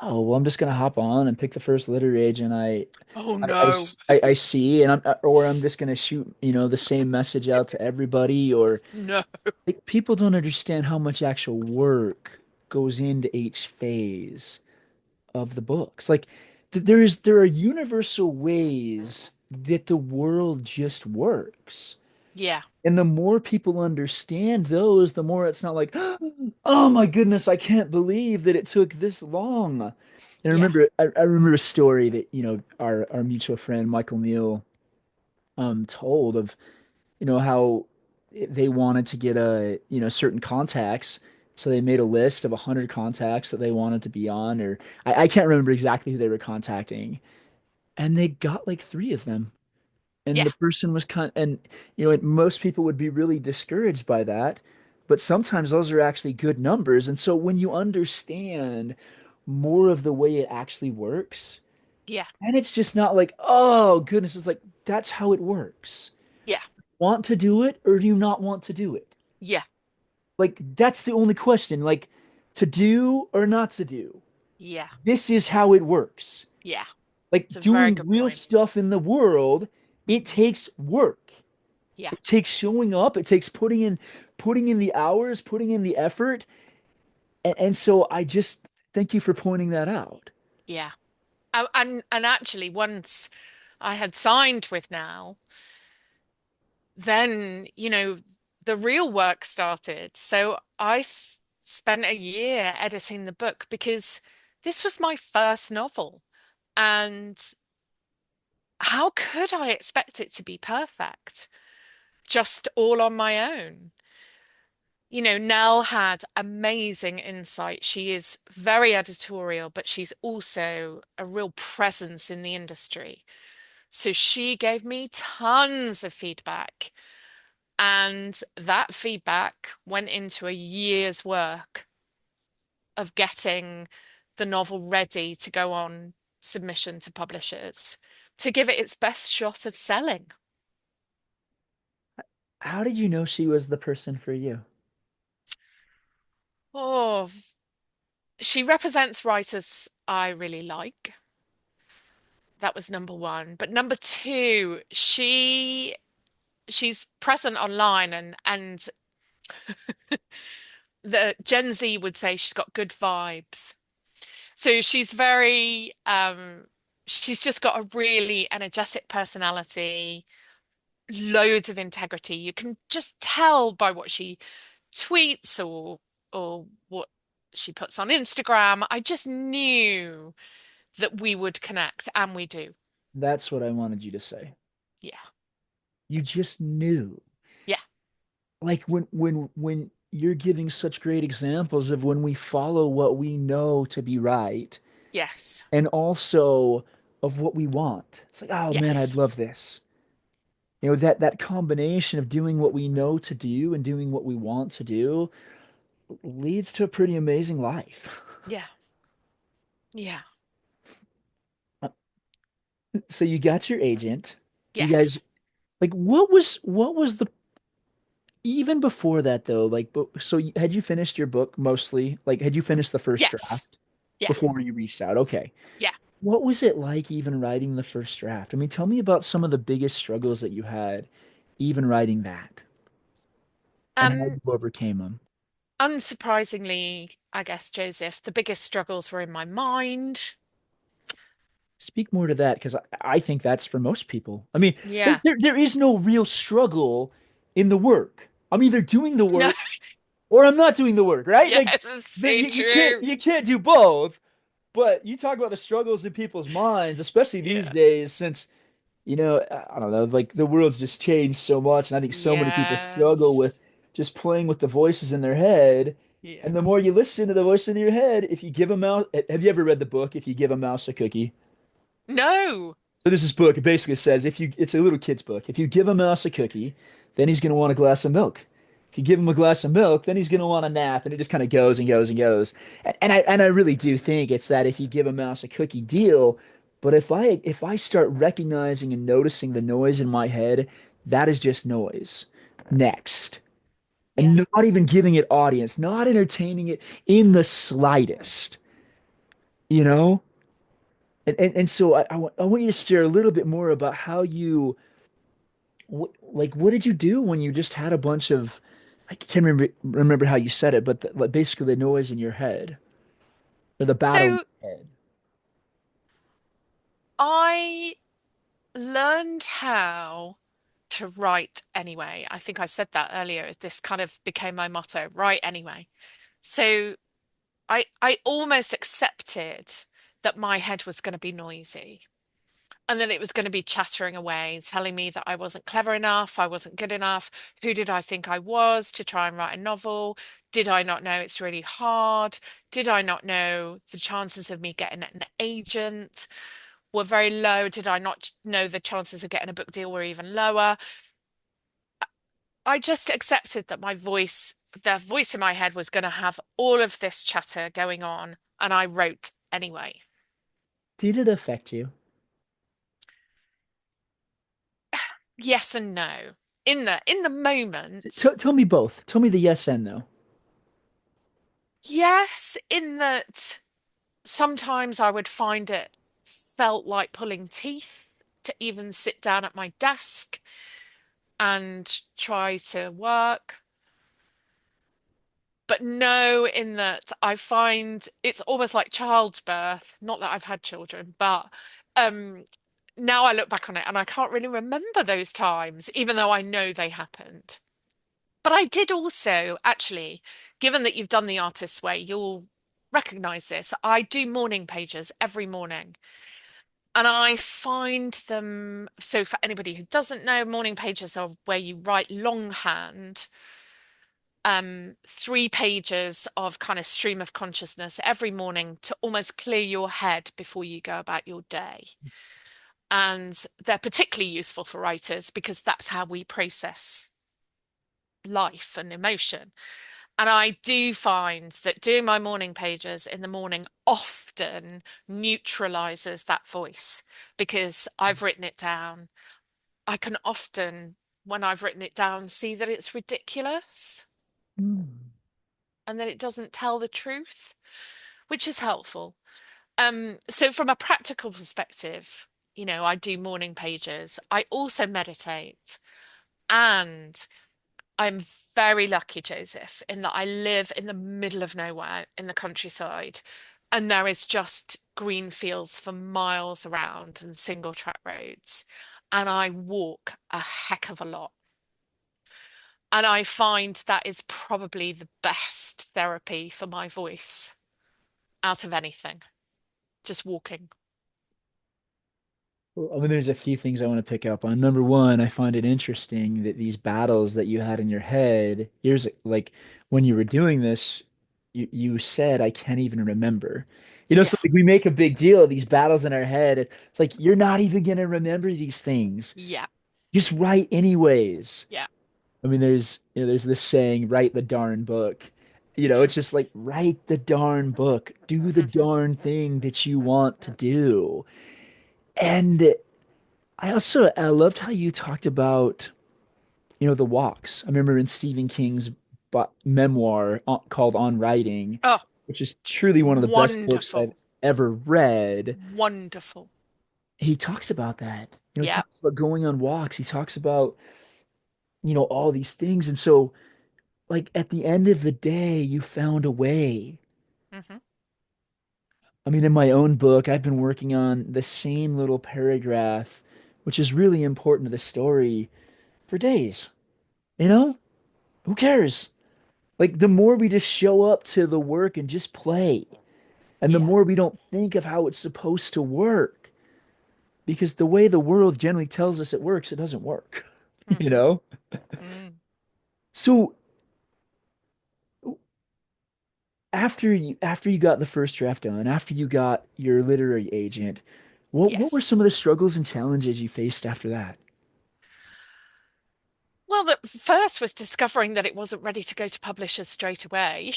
oh, well, I'm just gonna hop on and pick the first literary agent Oh no. I see, and or I'm just gonna shoot, the same message out to everybody, or No. like people don't understand how much actual work goes into each phase of the books. Like there are universal ways that the world just works. Yeah, And the more people understand those, the more it's not like, oh my goodness, I can't believe that it took this long. And yeah, I remember a story that, our mutual friend Michael Neal told of, how they wanted to get certain contacts. So they made a list of 100 contacts that they wanted to be on, or I can't remember exactly who they were contacting. And they got like three of them. And yeah, the person was and most people would be really discouraged by that, but sometimes those are actually good numbers. And so when you understand more of the way it actually works, yeah, and it's just not like, oh goodness, it's like that's how it works. yeah, Want to do it or do you not want to do it? yeah, Like that's the only question, like to do or not to do. yeah, This is how it works. yeah. It's Like a very doing good real point. stuff in the world, it Hmm. takes work. Yeah, It takes showing up, it takes putting in the hours, putting in the effort. And so I just thank you for pointing that out. yeah. And actually, once I had signed with Now, then, the real work started. So I spent a year editing the book because this was my first novel. And how could I expect it to be perfect? Just all on my own. Nell had amazing insight. She is very editorial, but she's also a real presence in the industry. So she gave me tons of feedback. And that feedback went into a year's work of getting the novel ready to go on submission to publishers to give it its best shot of selling. How did you know she was the person for you? Oh, she represents writers I really like. That was number one. But number two, she's present online and the Gen Z would say she's got good vibes. So she's very she's just got a really energetic personality, loads of integrity. You can just tell by what she tweets or what she puts on Instagram. I just knew that we would connect, and we do. That's what I wanted you to say. Yeah. You just knew. Yeah. Like when you're giving such great examples of when we follow what we know to be right Yes. and also of what we want. It's like, oh man, I'd Yes. love this. You know, that combination of doing what we know to do and doing what we want to do leads to a pretty amazing life. Yeah. Yeah. So you got your agent. You guys Yes. like what was the even before that though, like so had you finished your book mostly? Like had you finished the first Yes. draft Yeah. before you reached out? Okay. Yeah. What was it like even writing the first draft? I mean, tell me about some of the biggest struggles that you had even writing that and how Um, you overcame them. Unsurprisingly, I guess, Joseph, the biggest struggles were in my mind. Speak more to that because I think that's for most people. I mean, Yeah. there is no real struggle in the work. I'm either doing the No, work or I'm not doing the work, right? yes, Like it's so you can't true. do both. But you talk about the struggles in people's minds, especially these Yeah. days, since I don't know, like the world's just changed so much, and I think so many people struggle with Yes. just playing with the voices in their head. Yeah. And the more you listen to the voice in your head, if you give a mouse, have you ever read the book, If You Give a Mouse a Cookie? No. So this is book. It basically says it's a little kid's book. If you give a mouse a cookie, then he's going to want a glass of milk. If you give him a glass of milk, then he's going to want a nap, and it just kind of goes and goes and goes. And I really do think it's that if you give a mouse a cookie deal, but if I start recognizing and noticing the noise in my head, that is just noise. Next. Yeah. And not even giving it audience, not entertaining it in the slightest, you know? And so I want you to share a little bit more about how you like what did you do when you just had a bunch of I can't remember how you said it, but like basically the noise in your head or the battle in So your head. I learned how to write anyway. I think I said that earlier. This kind of became my motto, write anyway. So I almost accepted that my head was going to be noisy. And then it was going to be chattering away, telling me that I wasn't clever enough, I wasn't good enough. Who did I think I was to try and write a novel? Did I not know it's really hard? Did I not know the chances of me getting an agent were very low? Did I not know the chances of getting a book deal were even lower? I just accepted that the voice in my head was going to have all of this chatter going on, and I wrote anyway. Did it affect you? Yes and no. In the T moment, tell me both. Tell me the yes and no. yes, in that sometimes I would find it felt like pulling teeth to even sit down at my desk and try to work. But no, in that I find it's almost like childbirth. Not that I've had children, but um, now I look back on it and I can't really remember those times, even though I know they happened. But I did also, actually, given that you've done the artist's way, you'll recognize this. I do morning pages every morning. And I find them, so for anybody who doesn't know, morning pages are where you write longhand, 3 pages of kind of stream of consciousness every morning to almost clear your head before you go about your day. And they're particularly useful for writers because that's how we process life and emotion. And I do find that doing my morning pages in the morning often neutralizes that voice because I've written it down. I can often, when I've written it down, see that it's ridiculous Mm. and that it doesn't tell the truth, which is helpful. So from a practical perspective, I do morning pages. I also meditate, and I'm very lucky, Joseph, in that I live in the middle of nowhere in the countryside, and there is just green fields for miles around and single track roads. And I walk a heck of a lot. And I find that is probably the best therapy for my voice out of anything, just walking. Well, I mean, there's a few things I want to pick up on. Number one, I find it interesting that these battles that you had in your head, here's like when you were doing this, you said, I can't even remember. Yeah, So like we make a big deal of these battles in our head. It's like you're not even going to remember these things. yeah, Just write anyways. yeah. I mean, there's this saying, write the darn book. It's just like write the darn book. Do the Hmm. darn thing that you want to do. And I loved how you talked about, the walks. I remember in Stephen King's memoir called On Writing, Oh, which is truly one of the best books I've wonderful, ever read. wonderful. He talks about that. He Yeah. talks about going on walks. He talks about, all these things. And so, like, at the end of the day, you found a way. Hmm. I mean, in my own book, I've been working on the same little paragraph, which is really important to the story for days. You know? Who cares? Like the more we just show up to the work and just play, and the Yeah. more we don't think of how it's supposed to work, because the way the world generally tells us it works, it doesn't work, you Hmm. know? Mm. So after you got the first draft done, after you got your literary agent, what were some of Yes. the struggles and challenges you faced after that? Well, the first was discovering that it wasn't ready to go to publishers straight away.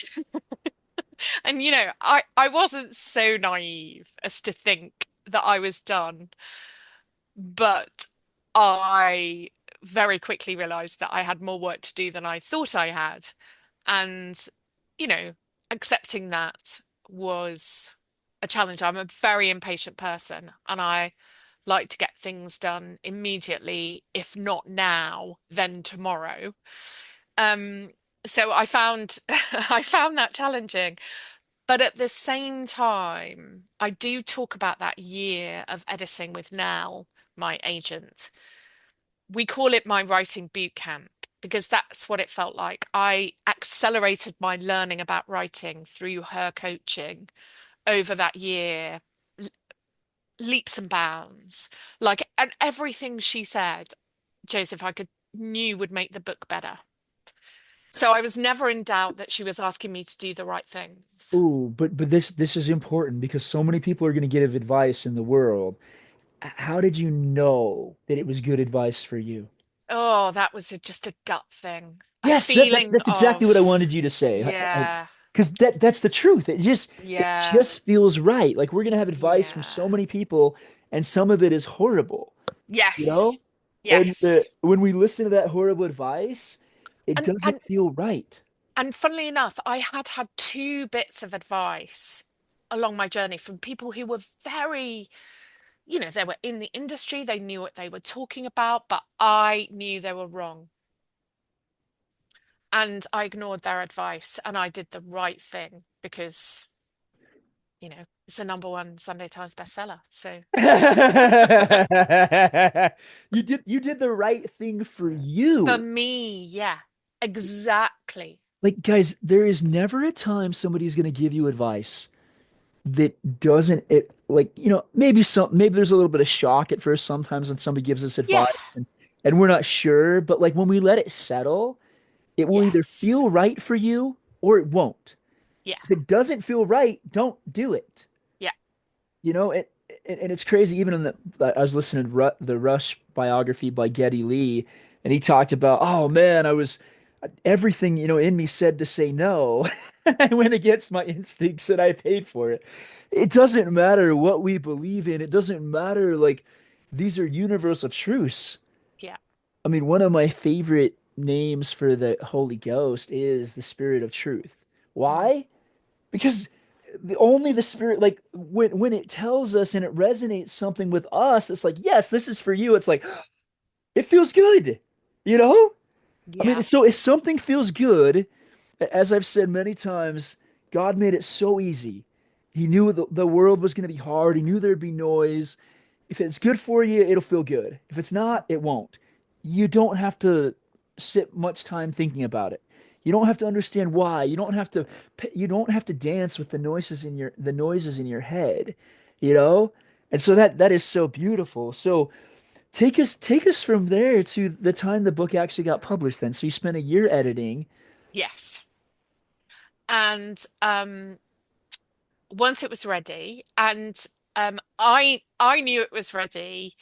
And I wasn't so naive as to think that I was done, but I very quickly realized that I had more work to do than I thought I had. And, you know, accepting that was a challenge. I'm a very impatient person and I like to get things done immediately, if not now, then tomorrow. Um, so I found I found that challenging. But at the same time, I do talk about that year of editing with Nell, my agent. We call it my writing boot camp because that's what it felt like. I accelerated my learning about writing through her coaching over that year, leaps and bounds. And everything she said, Joseph, I could knew would make the book better. So I was never in doubt that she was asking me to do the right things. Ooh, but this is important because so many people are going to give advice in the world. How did you know that it was good advice for you? Oh, that was just a gut thing, a Yes, that, that feeling that's exactly what I of, wanted you to say. yeah, Because that's the truth. It yeah, just feels right. Like we're gonna have advice from so yeah. many people, and some of it is horrible, you know? Yes, And yes. when we listen to that horrible advice, it And doesn't and feel right. and funnily enough, I had two bits of advice along my journey from people who were very, they were in the industry, they knew what they were talking about, but I knew they were wrong. And I ignored their advice and I did the right thing because, it's a number one Sunday Times bestseller. So You did the right thing for for you. me, yeah, exactly. Like, guys, there is never a time somebody's gonna give you advice that doesn't it like maybe there's a little bit of shock at first sometimes when somebody gives us Yeah, advice and we're not sure, but like when we let it settle, it will either yes. feel right for you or it won't. Yeah, If it doesn't feel right, don't do it. yeah. And it's crazy. Even in I was listening to the Rush biography by Geddy Lee, and he talked about, oh man, everything, in me said to say no. I went against my instincts and I paid for it. It doesn't matter what we believe in. It doesn't matter, like, these are universal truths. Yeah. I mean, one of my favorite names for the Holy Ghost is the Spirit of Truth. Mm. Why? Because only the Spirit, like, when it tells us and it resonates something with us, it's like, yes, this is for you. It's like, it feels good, you know? I mean, Yeah. so if something feels good, as I've said many times, God made it so easy. He knew the world was going to be hard. He knew there'd be noise. If it's good for you, it'll feel good. If it's not, it won't. You don't have to sit much time thinking about it. You don't have to understand why. You don't have to dance with the noises in your head, you know? And so that is so beautiful. So take us from there to the time the book actually got published then. So you spent a year editing. Yes. And once it was ready, and I knew it was ready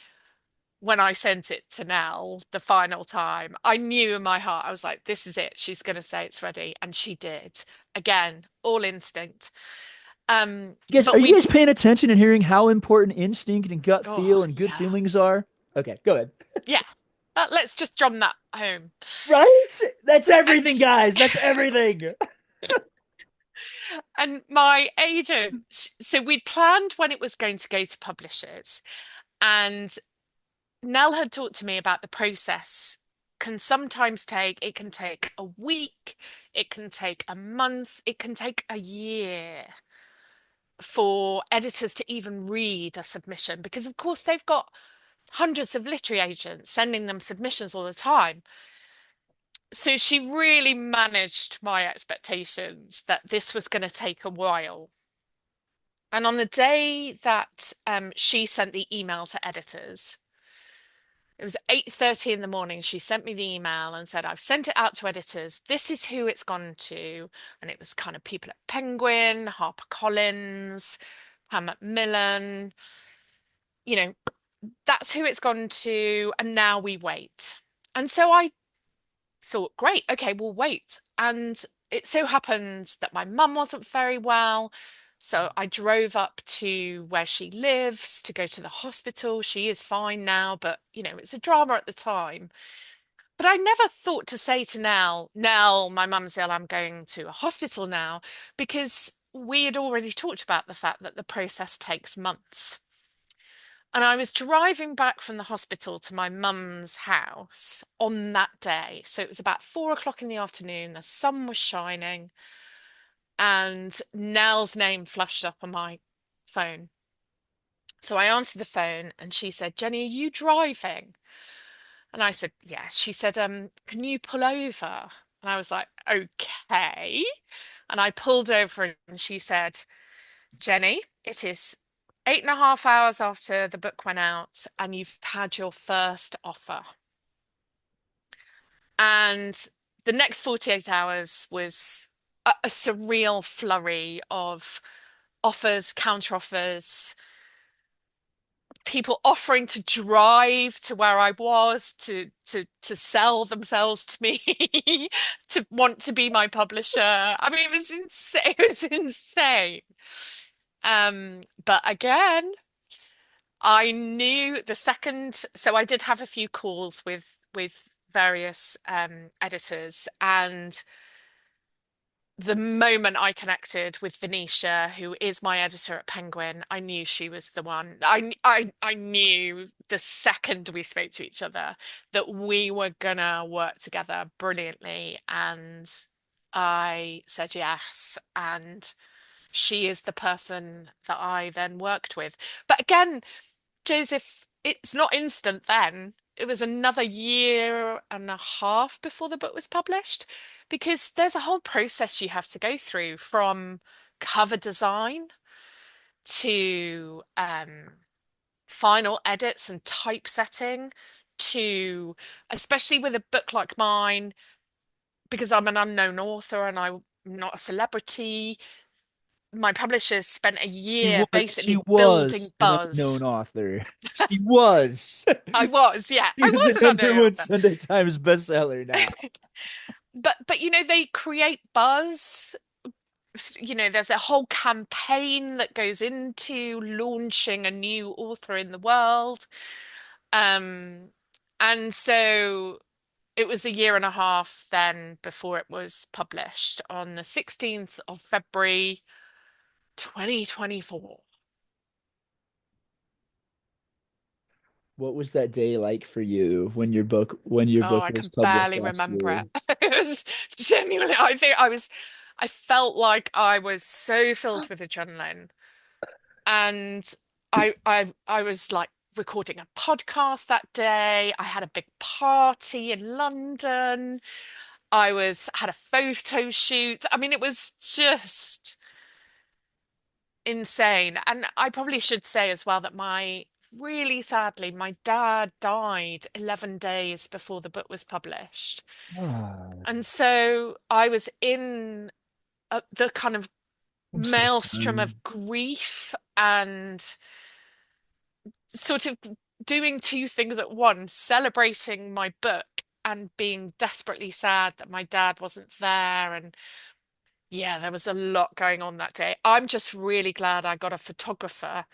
when I sent it to Nell the final time. I knew in my heart, I was like, this is it. She's going to say it's ready. And she did. Again, all instinct. Guys, are But you we, guys paying attention and hearing how important instinct and gut oh, feel and good yeah. feelings are? Okay, go ahead. Yeah. Let's just drum that home. Right? That's And, everything, guys. That's everything. and my agent, so we'd planned when it was going to go to publishers. And Nell had talked to me about the process it can take a week, it can take a month, it can take a year for editors to even read a submission because of course they've got hundreds of literary agents sending them submissions all the time. So she really managed my expectations that this was going to take a while. And on the day that she sent the email to editors, it was 8:30 in the morning. She sent me the email and said, I've sent it out to editors. This is who it's gone to. And it was kind of people at Penguin, HarperCollins, Pan Macmillan, you know, that's who it's gone to. And now we wait. And so I thought, great, okay, we'll wait. And it so happened that my mum wasn't very well. So I drove up to where she lives to go to the hospital. She is fine now, but it's a drama at the time. But I never thought to say to Nell, my mum's ill, I'm going to a hospital now, because we had already talked about the fact that the process takes months. And I was driving back from the hospital to my mum's house on that day. So it was about 4 o'clock in the afternoon. The sun was shining, and Nell's name flashed up on my phone. So I answered the phone and she said, Jenny, are you driving? And I said, yes. She said, can you pull over? And I was like, okay. And I pulled over and she said, Jenny, it is 8.5 hours after the book went out, and you've had your first offer. And the next 48 hours was a surreal flurry of offers, counter offers, people offering to drive to where I was to sell themselves to me, to want to be my publisher. I mean, it was insane. It was insane. But again, I knew the second, so I did have a few calls with various editors, and the moment I connected with Venetia, who is my editor at Penguin, I knew she was the one. I knew the second we spoke to each other that we were gonna work together brilliantly, and I said yes, and she is the person that I then worked with. But again, Joseph, it's not instant then. It was another year and a half before the book was published because there's a whole process you have to go through from cover design to final edits and typesetting to, especially with a book like mine, because I'm an unknown author and I'm not a celebrity, my publishers spent a She year was she basically was building an buzz. unknown author. She was. I was, yeah, She I is the was an number unknown one author. Sunday Times bestseller now. but they create buzz. There's a whole campaign that goes into launching a new author in the world. Um, and so it was a year and a half then before it was published on the 16th of February, 2024. What was that day like for you when your Oh, book I was can published barely last remember year? it. It was genuinely, I felt like I was so filled with adrenaline. And I was like recording a podcast that day. I had a big party in London. Had a photo shoot. I mean, it was just insane. And I probably should say as well that really sadly, my dad died 11 days before the book was published. Ah, And so I was in the kind of I'm so maelstrom sorry. of grief and sort of doing two things at once, celebrating my book and being desperately sad that my dad wasn't there. And yeah, there was a lot going on that day. I'm just really glad I got a photographer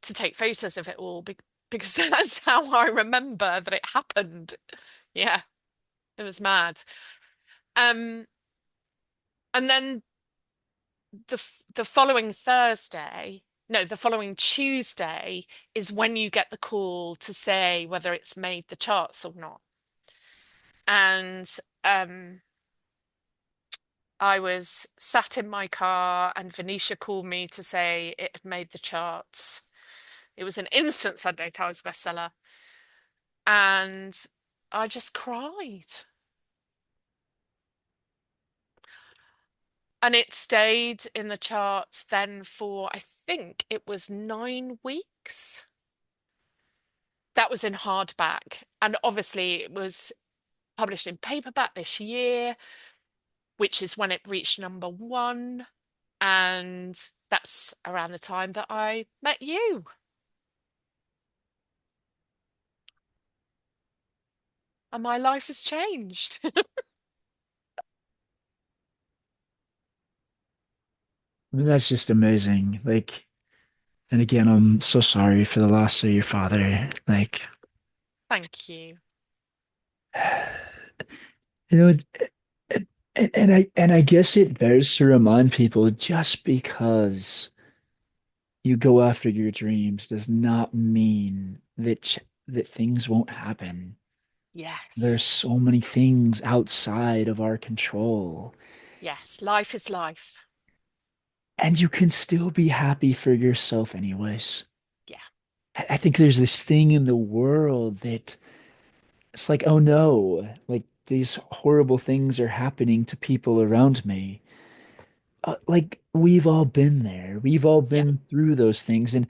to take photos of it all because that's how I remember that it happened. Yeah, it was mad. Um, and then the following Thursday, no, the following Tuesday is when you get the call to say whether it's made the charts or not. And um, I was sat in my car, and Venetia called me to say it had made the charts. It was an instant Sunday Times bestseller, and I just cried. And it stayed in the charts then for, I think it was 9 weeks. That was in hardback. And obviously, it was published in paperback this year, which is when it reached number 1. And that's around the time that I met you. And my life has changed. I mean, that's just amazing. Like, and again, I'm so sorry for the loss of your father. Like, Thank you. you know, and I guess it bears to remind people just because you go after your dreams does not mean that things won't happen. There's Yes. so many things outside of our control, Yes. Life is life. and you can still be happy for yourself anyways. Yeah. I think there's this thing in the world that it's like, oh no, like these horrible things are happening to people around me. Like we've all been there. We've all Yeah. been through those things and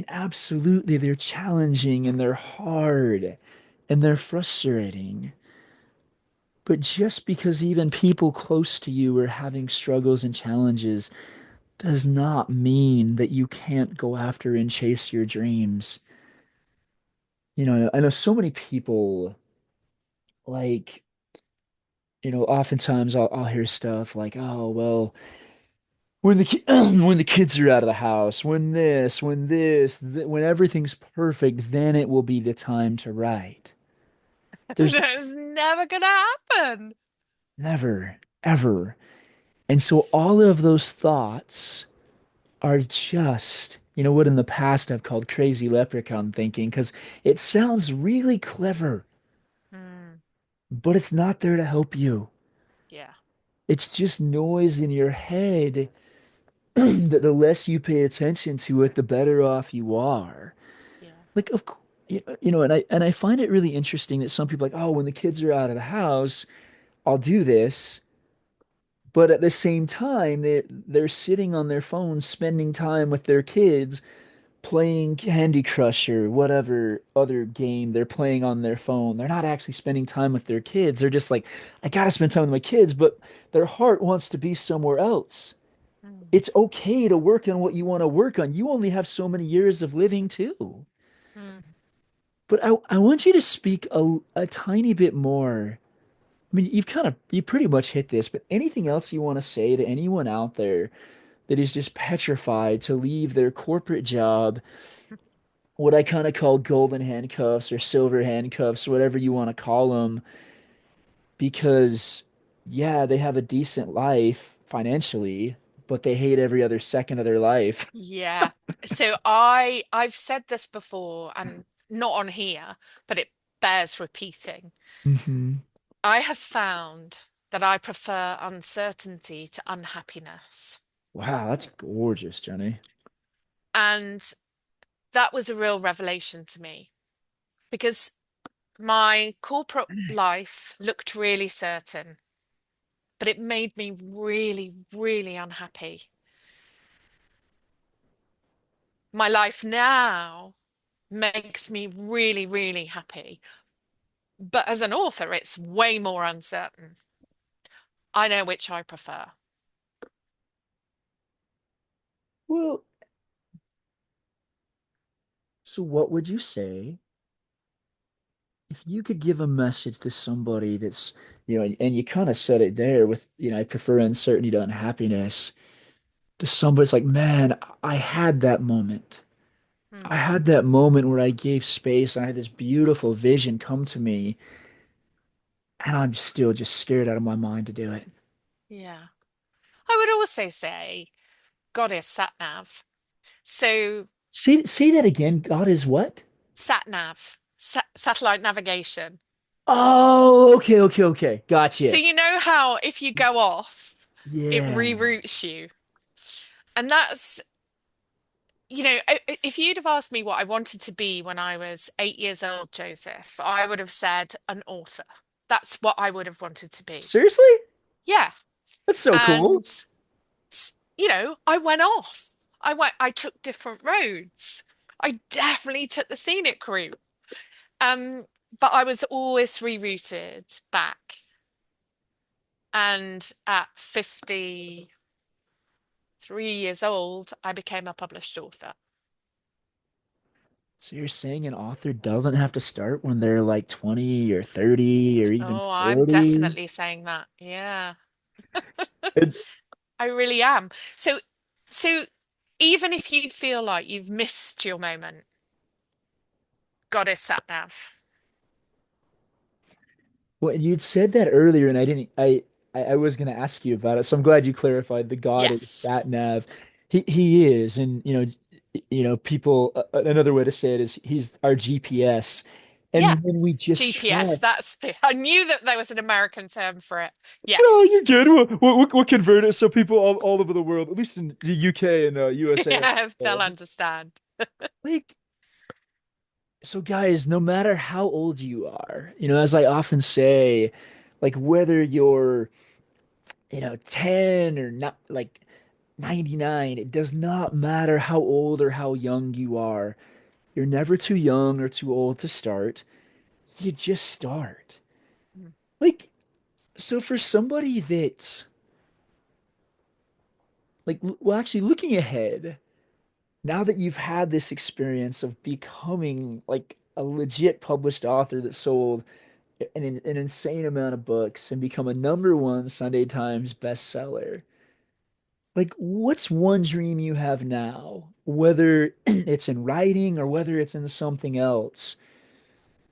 absolutely they're challenging and they're hard and they're frustrating. But just because even people close to you are having struggles and challenges does not mean that you can't go after and chase your dreams. I know so many people like, oftentimes I'll hear stuff like, "Oh, well, when the kids are out of the house, when everything's perfect, then it will be the time to write." There's That's never gonna happen. never, ever. And so all of those thoughts are just, what in the past I've called crazy leprechaun thinking, because it sounds really clever, Mm, but it's not there to help you. yeah. It's just noise in your head that the less you pay attention to it, the better off you are. Yeah. Like, of course, and I find it really interesting that some people are like, oh, when the kids are out of the house, I'll do this. But at the same time, they're sitting on their phones, spending time with their kids, playing Candy Crush or whatever other game they're playing on their phone. They're not actually spending time with their kids. They're just like, I gotta spend time with my kids, but their heart wants to be somewhere else. Mm, It's okay to work on what you want to work on. You only have so many years of living too. mm. But I want you to speak a tiny bit more I mean, you pretty much hit this, but anything else you want to say to anyone out there that is just petrified to leave their corporate job, what I kind of call golden handcuffs or silver handcuffs, whatever you want to call them, because yeah, they have a decent life financially, but they hate every other second of their life. Yeah. So I've said this before and not on here, but it bears repeating. Hmm. I have found that I prefer uncertainty to unhappiness. Wow, that's gorgeous, Jenny. And that was a real revelation to me because my corporate life looked really certain, but it made me really, really unhappy. My life now makes me really, really happy. But as an author, it's way more uncertain. I know which I prefer. Well, so what would you say if you could give a message to somebody that's, and you kind of said it there with, I prefer uncertainty to unhappiness, to somebody that's like, man, I had that moment. Hmm. I had that moment where I gave space and I had this beautiful vision come to me, and I'm still just scared out of my mind to do it. Yeah. I would also say God is sat nav. So Say that again. God is what? sat nav, satellite navigation. Oh, okay, okay, okay. So Gotcha. you know how if you go off, it Yeah. reroutes you. And that's, if you'd have asked me what I wanted to be when I was 8 years old, Joseph, I would have said an author. That's what I would have wanted to be. Seriously? Yeah. That's so cool. And, I went off. I took different roads. I definitely took the scenic route. Um, but I was always rerouted back. And at 53 years old, I became a published author. So you're saying an author doesn't have to start when they're like 20 or 30 or even Oh, I'm 40? definitely saying that. Yeah, It, I really am. So even if you feel like you've missed your moment, goddess sat nav. well, you'd said that earlier, and I didn't. I was going to ask you about it, so I'm glad you clarified. The God is Yes. sat nav. He is, and people. Another way to say it is he's our GPS. Yeah. And when we just GPS. try, I knew that there was an American term for it. no, you're Yes. good. We'll convert it so people all over the world, at least in the UK and USA, Yeah, they'll understand. understand. Like, so guys, no matter how old you are, as I often say, like whether you're 10 or not, like 99, it does not matter how old or how young you are. You're never too young or too old to start. You just start. Mm. Like, so for somebody that, like, well, actually, looking ahead, now that you've had this experience of becoming like a legit published author that sold an insane amount of books and become a #1 Sunday Times bestseller. Like, what's one dream you have now, whether it's in writing or whether it's in something else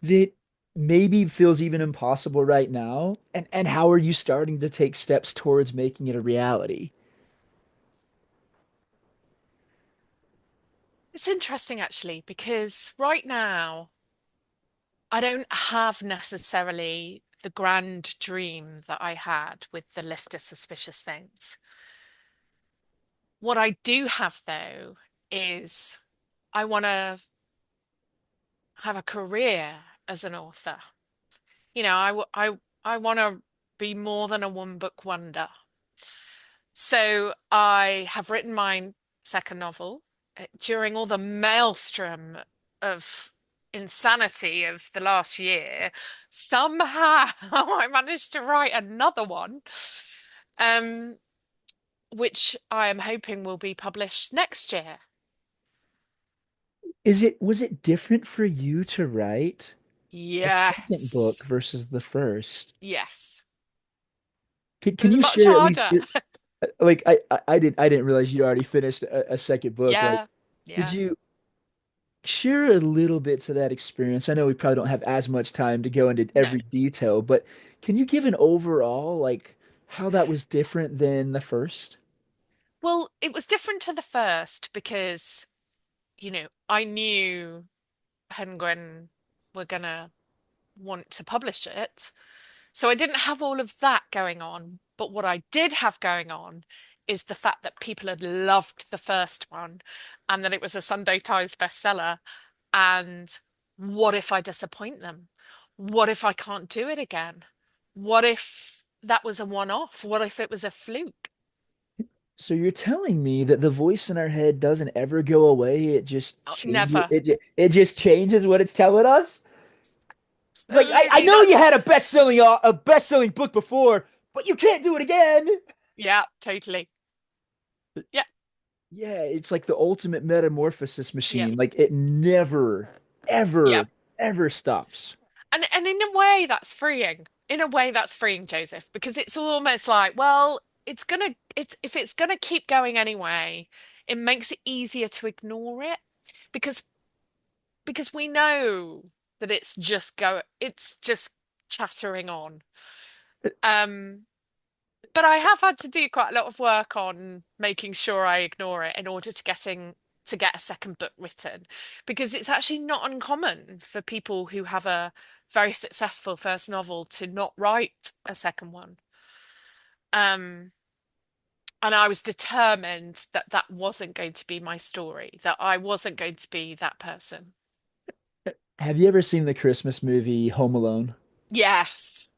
that maybe feels even impossible right now? And how are you starting to take steps towards making it a reality? It's interesting actually, because right now I don't have necessarily the grand dream that I had with the list of suspicious things. What I do have though is I want to have a career as an author. I want to be more than a one book wonder. So I have written my second novel during all the maelstrom of insanity of the last year. Somehow I managed to write another one, um, which I am hoping will be published next year. Was it different for you to write the second book Yes. versus the first? Yes. It can was you much share at least harder. like I didn't realize you already finished a second book. Like, Yeah. did Yeah. you share a little bit to that experience? I know we probably don't have as much time to go into No. every detail, but can you give an overall like how that was different than the first? Well, it was different to the first because, I knew Penguin were gonna want to publish it. So I didn't have all of that going on. But what I did have going on is the fact that people had loved the first one and that it was a Sunday Times bestseller. And what if I disappoint them? What if I can't do it again? What if that was a one-off? What if it was a fluke? So you're telling me that the voice in our head doesn't ever go away, it just Oh, changes never. it just changes what it's telling us? It's like I Absolutely. know you had a best-selling book before, but you can't do it again. Yeah, totally. Yeah, Yeah, it's like the ultimate metamorphosis yeah, machine. Like it never, yeah. ever, ever stops. And in a way that's freeing. In a way that's freeing, Joseph, because it's almost like, well, it's if it's gonna keep going anyway, it makes it easier to ignore it because we know that it's just chattering on. Um, but I have had to do quite a lot of work on making sure I ignore it in order to get a second book written, because it's actually not uncommon for people who have a very successful first novel to not write a second one. Um, and I was determined that that wasn't going to be my story, that I wasn't going to be that person. Have you ever seen the Christmas movie Home Alone? Yes,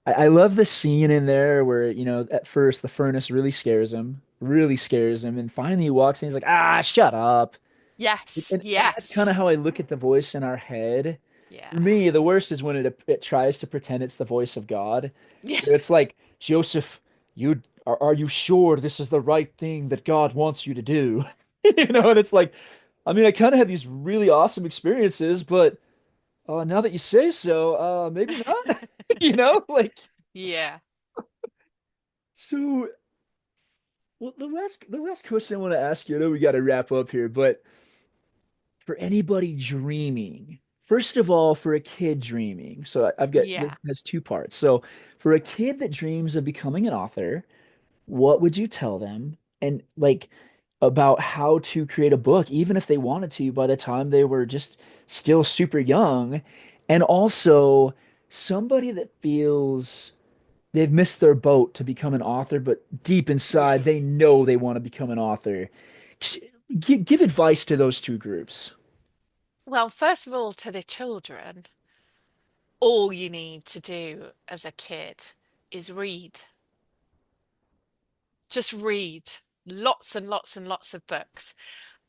I love the scene in there where, at first the furnace really scares him, and finally he walks in, he's like, ah, shut up. yes, And that's kind of yes. how I look at the voice in our head. For Yeah. me, the worst is when it tries to pretend it's the voice of God. Yeah. It's like, Joseph, are you sure this is the right thing that God wants you to do? And it's like, I mean, I kind of had these really awesome experiences, but now that you say so, maybe not. Like Yeah. so. Well, the last question I want to ask you, I know we got to wrap up here, but for anybody dreaming, first of all, for a kid dreaming, so I've got this Yeah. has two parts. So for a kid that dreams of becoming an author, what would you tell them? And like about how to create a book, even if they wanted to by the time they were just still super young. And also somebody that feels they've missed their boat to become an author, but deep Yeah. inside they know they want to become an author. Give advice to those two groups. Well, first of all, to the children, all you need to do as a kid is read. Just read lots and lots and lots of books.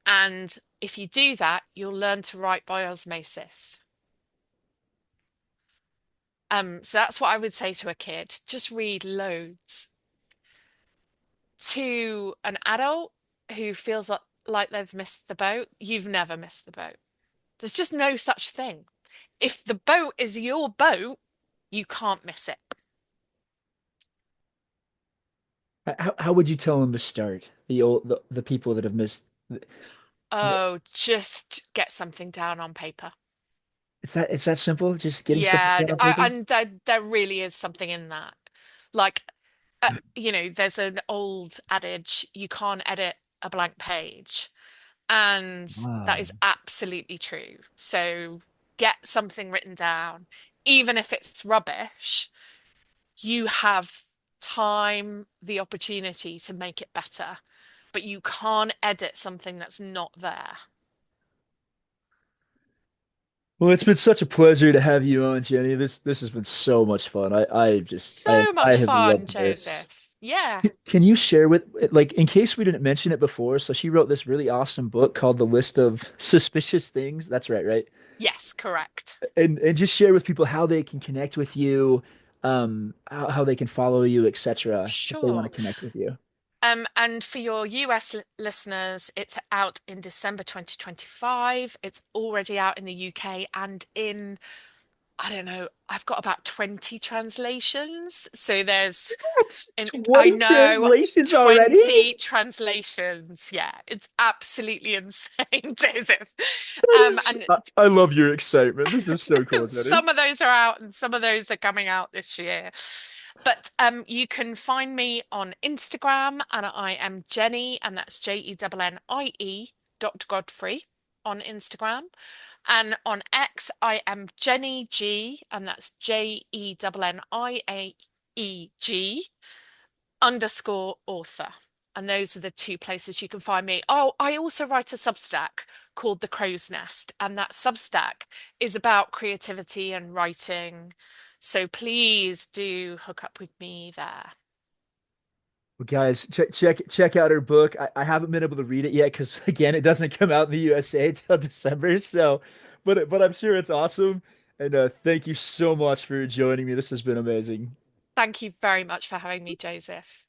And if you do that, you'll learn to write by osmosis. So that's what I would say to a kid. Just read loads. To an adult who feels like they've missed the boat, you've never missed the boat. There's just no such thing. If the boat is your boat, you can't miss it. How would you tell them to start? The people that have missed. Oh, just get something down on paper. It's that simple. Just getting something Yeah, down on paper. and there really is something in that. Like, there's an old adage, you can't edit a blank page. And that Wow. is absolutely true. So get something written down. Even if it's rubbish, you have time, the opportunity to make it better, but you can't edit something that's not there. Well, it's been such a pleasure to have you on, Jenny. This has been so much fun. So I much have fun, loved this. Joseph. Yeah. Can you share with like in case we didn't mention it before, so she wrote this really awesome book called The List of Suspicious Things. That's right, right? Yes, correct. And just share with people how they can connect with you, how they can follow you, etc. if they want to Sure. connect with you. And for your US listeners, it's out in December 2025. It's already out in the UK and in I don't know, I've got about 20 translations. So there's, What? I 20 know, translations already? 20 translations. Yeah, it's absolutely insane, Joseph. That is, And I love your excitement. This is so cool, Jenny. some of those are out and some of those are coming out this year. But you can find me on Instagram and I am Jennie, and that's Jennie dot Godfrey on Instagram. And on X, I am Jennie G, and that's JENNIAEG underscore author. And those are the two places you can find me. Oh, I also write a Substack called The Crow's Nest, and that Substack is about creativity and writing. So please do hook up with me there. Well, guys, check out her book. I haven't been able to read it yet because again, it doesn't come out in the USA till December. So, but I'm sure it's awesome. And thank you so much for joining me. This has been amazing. Thank you very much for having me, Joseph.